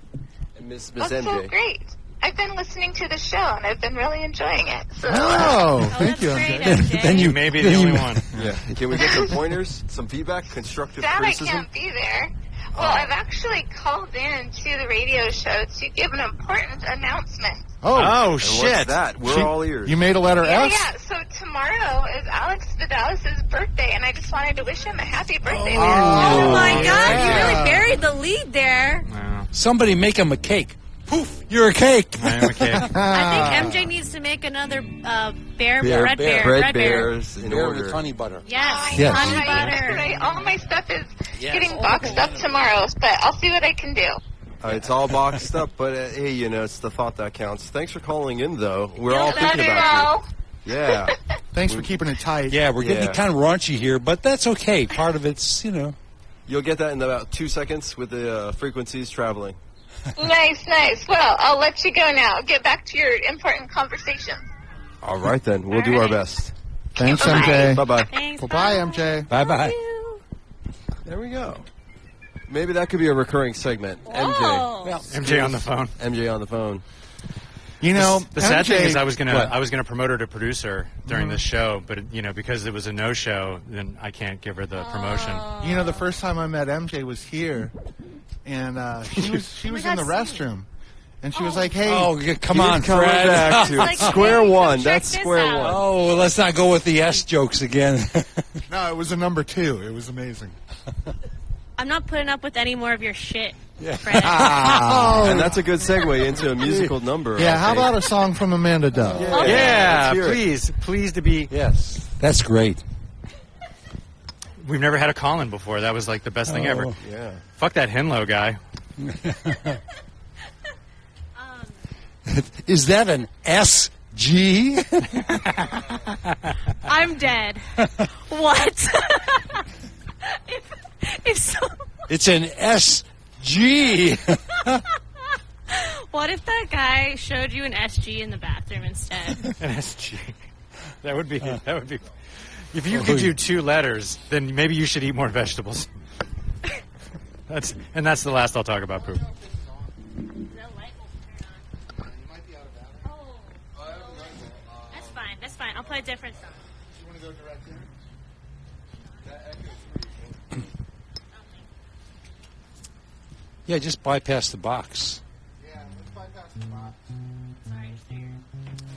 [SPEAKER 2] Miss
[SPEAKER 6] That's so
[SPEAKER 2] MJ.
[SPEAKER 6] great. I've been listening to the show and I've been really enjoying it. So
[SPEAKER 4] Oh,
[SPEAKER 5] Oh,
[SPEAKER 4] thank
[SPEAKER 5] that's
[SPEAKER 4] you,
[SPEAKER 5] great,
[SPEAKER 4] MJ.
[SPEAKER 5] MJ.
[SPEAKER 3] Then
[SPEAKER 1] You may be the only one.
[SPEAKER 2] Yeah. Can we get some pointers, some feedback, constructive
[SPEAKER 6] that I
[SPEAKER 2] criticism?
[SPEAKER 6] can't be there. Well, I've actually called in to the radio show to give an important announcement.
[SPEAKER 4] Oh,
[SPEAKER 1] Oh
[SPEAKER 2] And
[SPEAKER 1] shit!
[SPEAKER 2] what's that? We're all ears.
[SPEAKER 4] you made a letter
[SPEAKER 6] Yeah,
[SPEAKER 4] S?
[SPEAKER 6] yeah. So tomorrow is Alex Vidalis' birthday, and I just wanted to wish him a happy birthday.
[SPEAKER 5] Oh my God!
[SPEAKER 4] yeah.
[SPEAKER 5] You really buried the lead there.
[SPEAKER 1] Wow.
[SPEAKER 3] Somebody make him a cake. Poof, you're a cake.
[SPEAKER 1] I am okay.
[SPEAKER 5] I think MJ needs to make another red bear.
[SPEAKER 2] Red
[SPEAKER 5] Red bear.
[SPEAKER 2] bears in
[SPEAKER 3] Beer
[SPEAKER 2] order.
[SPEAKER 3] with honey butter.
[SPEAKER 5] Yes,
[SPEAKER 3] Yes.
[SPEAKER 5] honey
[SPEAKER 6] Yesterday,
[SPEAKER 5] butter.
[SPEAKER 6] all my stuff is
[SPEAKER 3] Yes.
[SPEAKER 6] getting boxed up tomorrow, but I'll see what I can do.
[SPEAKER 2] It's all boxed up, but hey, you know, it's the thought that counts. Thanks for calling in, though. We're all
[SPEAKER 6] Feel
[SPEAKER 2] thinking
[SPEAKER 6] better
[SPEAKER 2] about
[SPEAKER 6] now.
[SPEAKER 2] you. Yeah.
[SPEAKER 4] Thanks for keeping it tight.
[SPEAKER 3] Yeah, we're getting
[SPEAKER 2] Yeah.
[SPEAKER 3] kind of raunchy here, but that's okay. Part of it's,
[SPEAKER 2] You'll get that in about 2 seconds with the frequencies traveling.
[SPEAKER 6] Nice, nice. Well, I'll let you go now. Get back to your important conversation.
[SPEAKER 2] All right, then. We'll do our best.
[SPEAKER 4] Thanks,
[SPEAKER 6] Bye-bye.
[SPEAKER 4] MJ.
[SPEAKER 2] Bye-bye.
[SPEAKER 5] Thanks.
[SPEAKER 4] Bye-bye, MJ.
[SPEAKER 3] bye-bye.
[SPEAKER 5] You.
[SPEAKER 2] There we go. Maybe that could be a recurring segment.
[SPEAKER 5] Whoa.
[SPEAKER 1] MJ on the phone.
[SPEAKER 2] MJ on the phone.
[SPEAKER 4] You know,
[SPEAKER 1] The sad thing
[SPEAKER 4] MJ
[SPEAKER 1] is, I was
[SPEAKER 3] What?
[SPEAKER 1] gonna promote her to producer during this show, but because it was a no show, then I can't give her the promotion.
[SPEAKER 4] You know, the first time I met MJ was here, and she was in the restroom, and she was like, "Hey,
[SPEAKER 3] Oh, come on,
[SPEAKER 2] He's coming
[SPEAKER 3] Fred.
[SPEAKER 2] back to
[SPEAKER 5] Like,
[SPEAKER 2] square
[SPEAKER 5] hey,
[SPEAKER 2] one.
[SPEAKER 5] check
[SPEAKER 2] That's
[SPEAKER 5] this
[SPEAKER 2] square
[SPEAKER 5] out.
[SPEAKER 2] one.
[SPEAKER 3] Oh, well, let's not go with the S jokes again.
[SPEAKER 4] no, it was a number 2. It was amazing."
[SPEAKER 5] I'm not putting up with any more of your shit,
[SPEAKER 3] Yeah.
[SPEAKER 5] Fred.
[SPEAKER 2] And that's a good segue into a musical number.
[SPEAKER 4] Yeah,
[SPEAKER 2] I
[SPEAKER 4] how
[SPEAKER 2] think.
[SPEAKER 4] about a song from Amanda Dove?
[SPEAKER 1] Yeah,
[SPEAKER 2] let's hear it.
[SPEAKER 1] please to be.
[SPEAKER 3] Yes, that's great.
[SPEAKER 1] We've never had a call-in before. That was like the best thing ever.
[SPEAKER 3] Oh.
[SPEAKER 2] Yeah.
[SPEAKER 1] Fuck that Henlo guy.
[SPEAKER 3] Is that an SG?
[SPEAKER 5] I'm dead. What? if so,
[SPEAKER 3] It's an SG.
[SPEAKER 5] what if that guy showed you an SG in the bathroom instead?
[SPEAKER 1] An SG. That would be. If you could do 2 letters, then maybe you should eat more vegetables. That's the last I'll talk about poop.
[SPEAKER 5] That's fine. I'll play a different song.
[SPEAKER 3] Yeah, just bypass the box.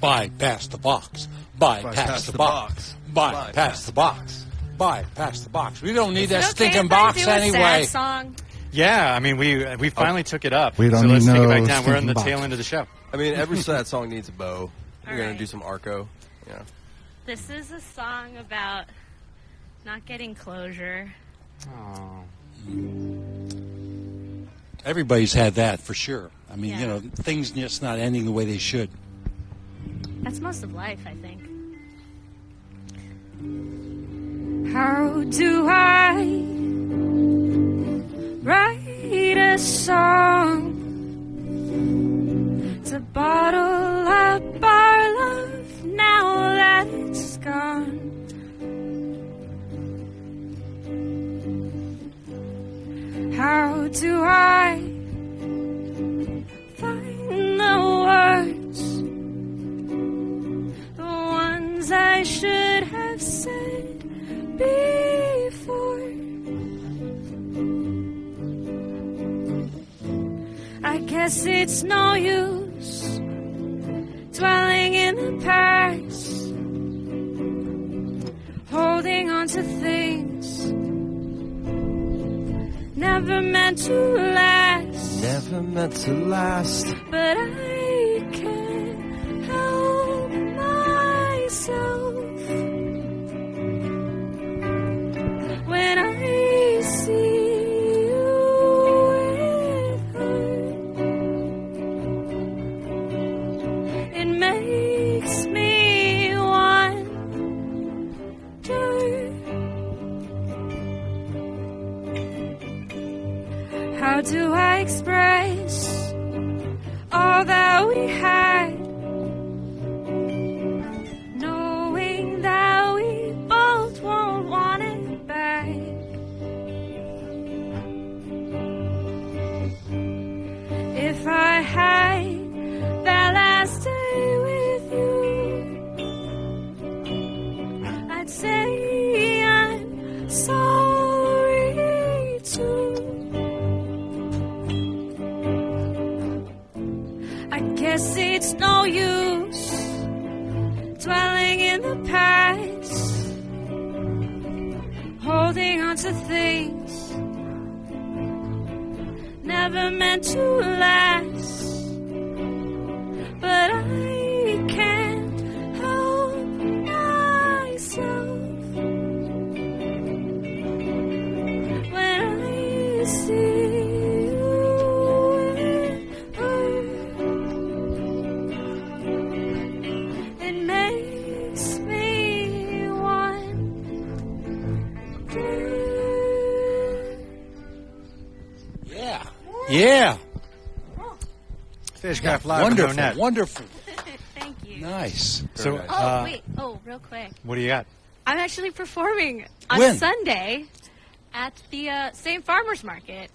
[SPEAKER 3] Bypass the box. Bypass the box. Bypass the box. Bypass the box. We don't need that
[SPEAKER 5] Is it okay
[SPEAKER 3] stinking
[SPEAKER 5] if I
[SPEAKER 3] box
[SPEAKER 5] do a
[SPEAKER 3] anyway.
[SPEAKER 5] sad song?
[SPEAKER 1] Yeah, I mean we finally took it up.
[SPEAKER 4] We don't
[SPEAKER 1] so let's
[SPEAKER 4] need
[SPEAKER 1] take it
[SPEAKER 4] no
[SPEAKER 1] back down. We're in the
[SPEAKER 4] stinking
[SPEAKER 1] tail
[SPEAKER 4] box.
[SPEAKER 1] end of the show.
[SPEAKER 2] I mean, every sad song needs a bow. We're
[SPEAKER 5] All
[SPEAKER 2] going
[SPEAKER 5] right.
[SPEAKER 2] to do some Arco. Yeah.
[SPEAKER 5] This is a song about not getting closure.
[SPEAKER 3] Everybody's had that for sure. I mean,
[SPEAKER 5] Yeah.
[SPEAKER 3] things just not ending the way they should.
[SPEAKER 5] That's most of life, I think. How do I write a song to bottle up our love now that it's gone? How do I find the words, the ones I should have said before? I guess it's no use dwelling in the past, holding on to things never meant to last.
[SPEAKER 2] Never meant to last.
[SPEAKER 5] But I can't help myself when I see you with her. It makes me wonder, how do I express all that we had, knowing that we both won't want it back? If I had that last day with you, I'd say I'm sorry too. I guess it's no use dwelling in the past, holding on to things never meant to last. But I can't help myself when I see you with her. It makes me
[SPEAKER 3] Yeah.
[SPEAKER 1] StageCraft Live
[SPEAKER 3] Wonderful.
[SPEAKER 1] with no net.
[SPEAKER 3] Wonderful.
[SPEAKER 5] Thank you.
[SPEAKER 3] Nice.
[SPEAKER 1] So,
[SPEAKER 5] Oh, wait. Oh, real quick.
[SPEAKER 1] what do you got?
[SPEAKER 5] I'm actually performing on
[SPEAKER 3] When?
[SPEAKER 5] Sunday at the same farmer's market.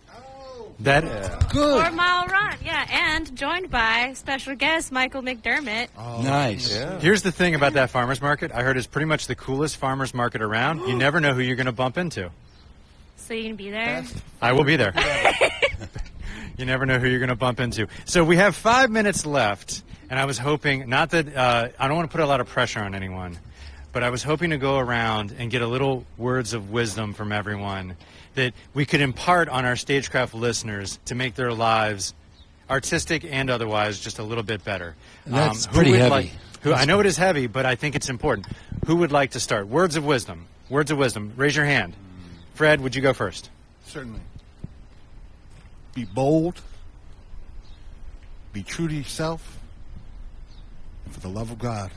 [SPEAKER 1] That
[SPEAKER 5] 4 Mile Run, yeah, and joined by special guest Michael McDermott.
[SPEAKER 3] Nice.
[SPEAKER 2] Yeah.
[SPEAKER 1] Here's the thing about that farmers market. I heard it's pretty much the coolest farmers market around. You never know who you're going to bump into.
[SPEAKER 5] So you can be there.
[SPEAKER 1] I will be there. You never know who you're going to bump into. So we have 5 minutes left, and I was hoping, not that I don't want to put a lot of pressure on anyone, but I was hoping to go around and get a little words of wisdom from everyone that we could impart on our StageCraft listeners to make their lives, artistic and otherwise, just a little bit better.
[SPEAKER 3] That's
[SPEAKER 1] Who
[SPEAKER 3] pretty
[SPEAKER 1] would
[SPEAKER 3] heavy.
[SPEAKER 1] I know it is heavy, but I think it's important. Who would like to start? Words of wisdom. Words of wisdom. Raise your hand. Fred, would you go first?
[SPEAKER 4] Certainly. Be bold. Be true to yourself. And for the love of God,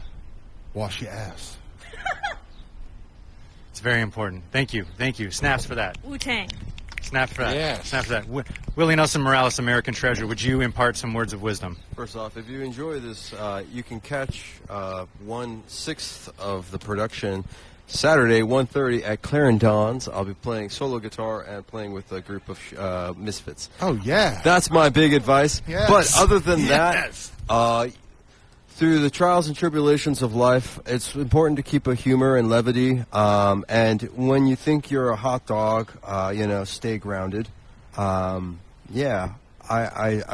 [SPEAKER 4] wash your ass.
[SPEAKER 1] It's very important. Thank you. Thank you. Snaps for that.
[SPEAKER 5] Wu-Tang.
[SPEAKER 1] Snaps for that.
[SPEAKER 3] Yes.
[SPEAKER 1] Snaps for that. Willie Nelson Morales, American Treasure, would you impart some words of wisdom?
[SPEAKER 2] First off, if you enjoy this, you can catch 1/6 of the production Saturday, 1:30 at Clarendon's. I'll be playing solo guitar and playing with a group of misfits.
[SPEAKER 4] Oh, yeah.
[SPEAKER 2] That's my big advice.
[SPEAKER 4] Yes.
[SPEAKER 2] But other than that, through the trials and tribulations of life, it's important to keep a humor and levity. And when you think you're a hot dog, stay grounded. I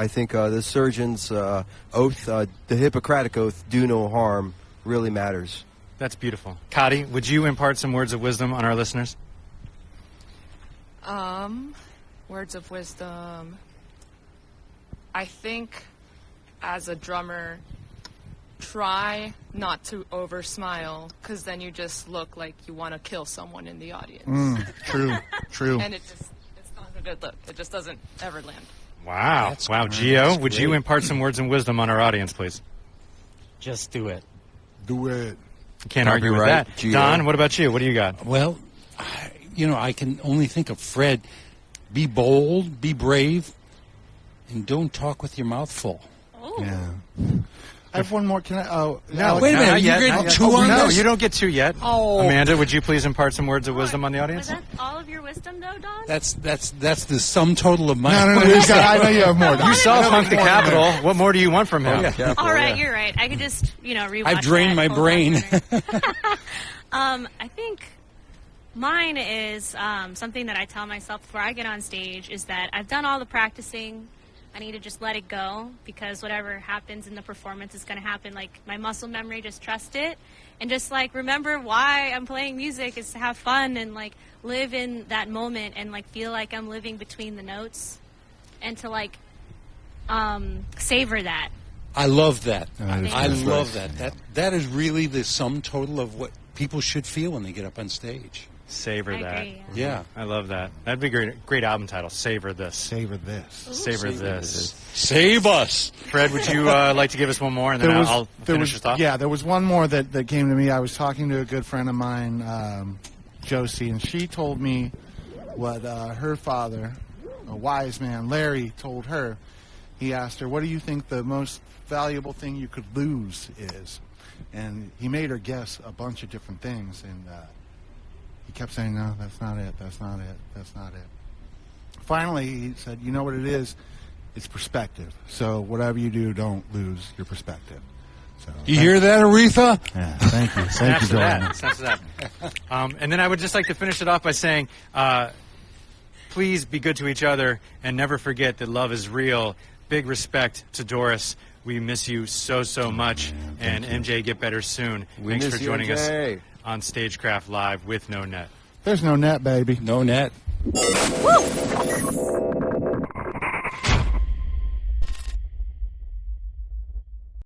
[SPEAKER 2] think the surgeon's oath, the Hippocratic oath, do no harm, really matters.
[SPEAKER 1] That's beautiful. Kadi, would you impart some words of wisdom on our listeners?
[SPEAKER 7] Words of wisdom. I think as a drummer, try not to over smile, because then you just look like you want to kill someone in the audience.
[SPEAKER 4] True.
[SPEAKER 7] And it's not a good look. It just doesn't ever land.
[SPEAKER 1] Wow.
[SPEAKER 3] That's
[SPEAKER 1] Wow.
[SPEAKER 3] great.
[SPEAKER 1] Gio,
[SPEAKER 3] That's
[SPEAKER 1] would you
[SPEAKER 3] great.
[SPEAKER 1] impart some words of wisdom on our audience, please?
[SPEAKER 8] Just do it.
[SPEAKER 4] Do it.
[SPEAKER 1] Can't argue with
[SPEAKER 2] Copyright,
[SPEAKER 1] that.
[SPEAKER 2] Gio.
[SPEAKER 1] Don, what about you? What do you got?
[SPEAKER 3] Well, I can only think of Fred. Be bold, be brave, and don't talk with your mouth full.
[SPEAKER 5] Oh.
[SPEAKER 4] Yeah. I have one more. Can I? Oh,
[SPEAKER 1] No,
[SPEAKER 3] wait a minute,
[SPEAKER 1] not
[SPEAKER 3] you
[SPEAKER 1] yet,
[SPEAKER 3] get
[SPEAKER 1] not yet.
[SPEAKER 3] two on
[SPEAKER 1] No,
[SPEAKER 3] this?
[SPEAKER 1] you don't get two yet.
[SPEAKER 3] Oh.
[SPEAKER 1] Amanda, would you please impart some words of wisdom on the
[SPEAKER 5] Was
[SPEAKER 1] audience?
[SPEAKER 5] that all of your wisdom, though, Don?
[SPEAKER 3] That's the sum total of my.
[SPEAKER 4] No. I know you have more.
[SPEAKER 1] You saw Punk the
[SPEAKER 4] more in
[SPEAKER 1] Capitol. What more do you want from him?
[SPEAKER 2] Yeah.
[SPEAKER 5] All right, you're right. I could just, rewatch
[SPEAKER 3] I've drained
[SPEAKER 5] that
[SPEAKER 3] my
[SPEAKER 5] whole
[SPEAKER 3] brain.
[SPEAKER 5] documentary. I think mine is something that I tell myself before I get on stage is that I've done all the practicing. I need to just let it go, because whatever happens in the performance is going to happen. Like, my muscle memory, just trust it. And just, remember why I'm playing music is to have fun and, live in that moment and, feel like I'm living between the notes. And to, savor that.
[SPEAKER 3] I love that.
[SPEAKER 4] That
[SPEAKER 3] I
[SPEAKER 4] is
[SPEAKER 3] love
[SPEAKER 4] nice.
[SPEAKER 3] that. That is really the sum total of what people should feel when they get up on stage.
[SPEAKER 1] Savor
[SPEAKER 5] I
[SPEAKER 1] that.
[SPEAKER 5] agree,
[SPEAKER 3] Yeah.
[SPEAKER 1] I love that. That'd be a great album title. Savor this.
[SPEAKER 4] Savor this.
[SPEAKER 1] Savor this.
[SPEAKER 3] Save us.
[SPEAKER 1] Fred, would you like to give us one more, and then I'll finish this off?
[SPEAKER 4] Yeah, there was one more that came to me. I was talking to a good friend of mine, Josie, and she told me what her father, a wise man, Larry, told her. He asked her, "What do you think the most valuable thing you could lose is?" And he made her guess a bunch of different things, and he kept saying, "No, that's not it. That's not it. That's not it." Finally, he said, "You know what it is? It's perspective. So whatever you do, don't lose your perspective." So
[SPEAKER 3] You hear that, Aretha?
[SPEAKER 4] Yeah, thank you. Thank
[SPEAKER 1] Snaps
[SPEAKER 4] you,
[SPEAKER 1] to that.
[SPEAKER 4] Jordan.
[SPEAKER 1] Snaps to that. And then I would just like to finish it off by saying, please be good to each other and never forget that love is real. Big respect to Doris. We miss you so much. And MJ, get better soon.
[SPEAKER 2] We
[SPEAKER 1] Thanks
[SPEAKER 2] miss
[SPEAKER 1] for
[SPEAKER 2] you,
[SPEAKER 1] joining us
[SPEAKER 2] MJ.
[SPEAKER 1] on StageCraft Live with No Net.
[SPEAKER 4] There's no net, baby.
[SPEAKER 3] No net.
[SPEAKER 5] Woo!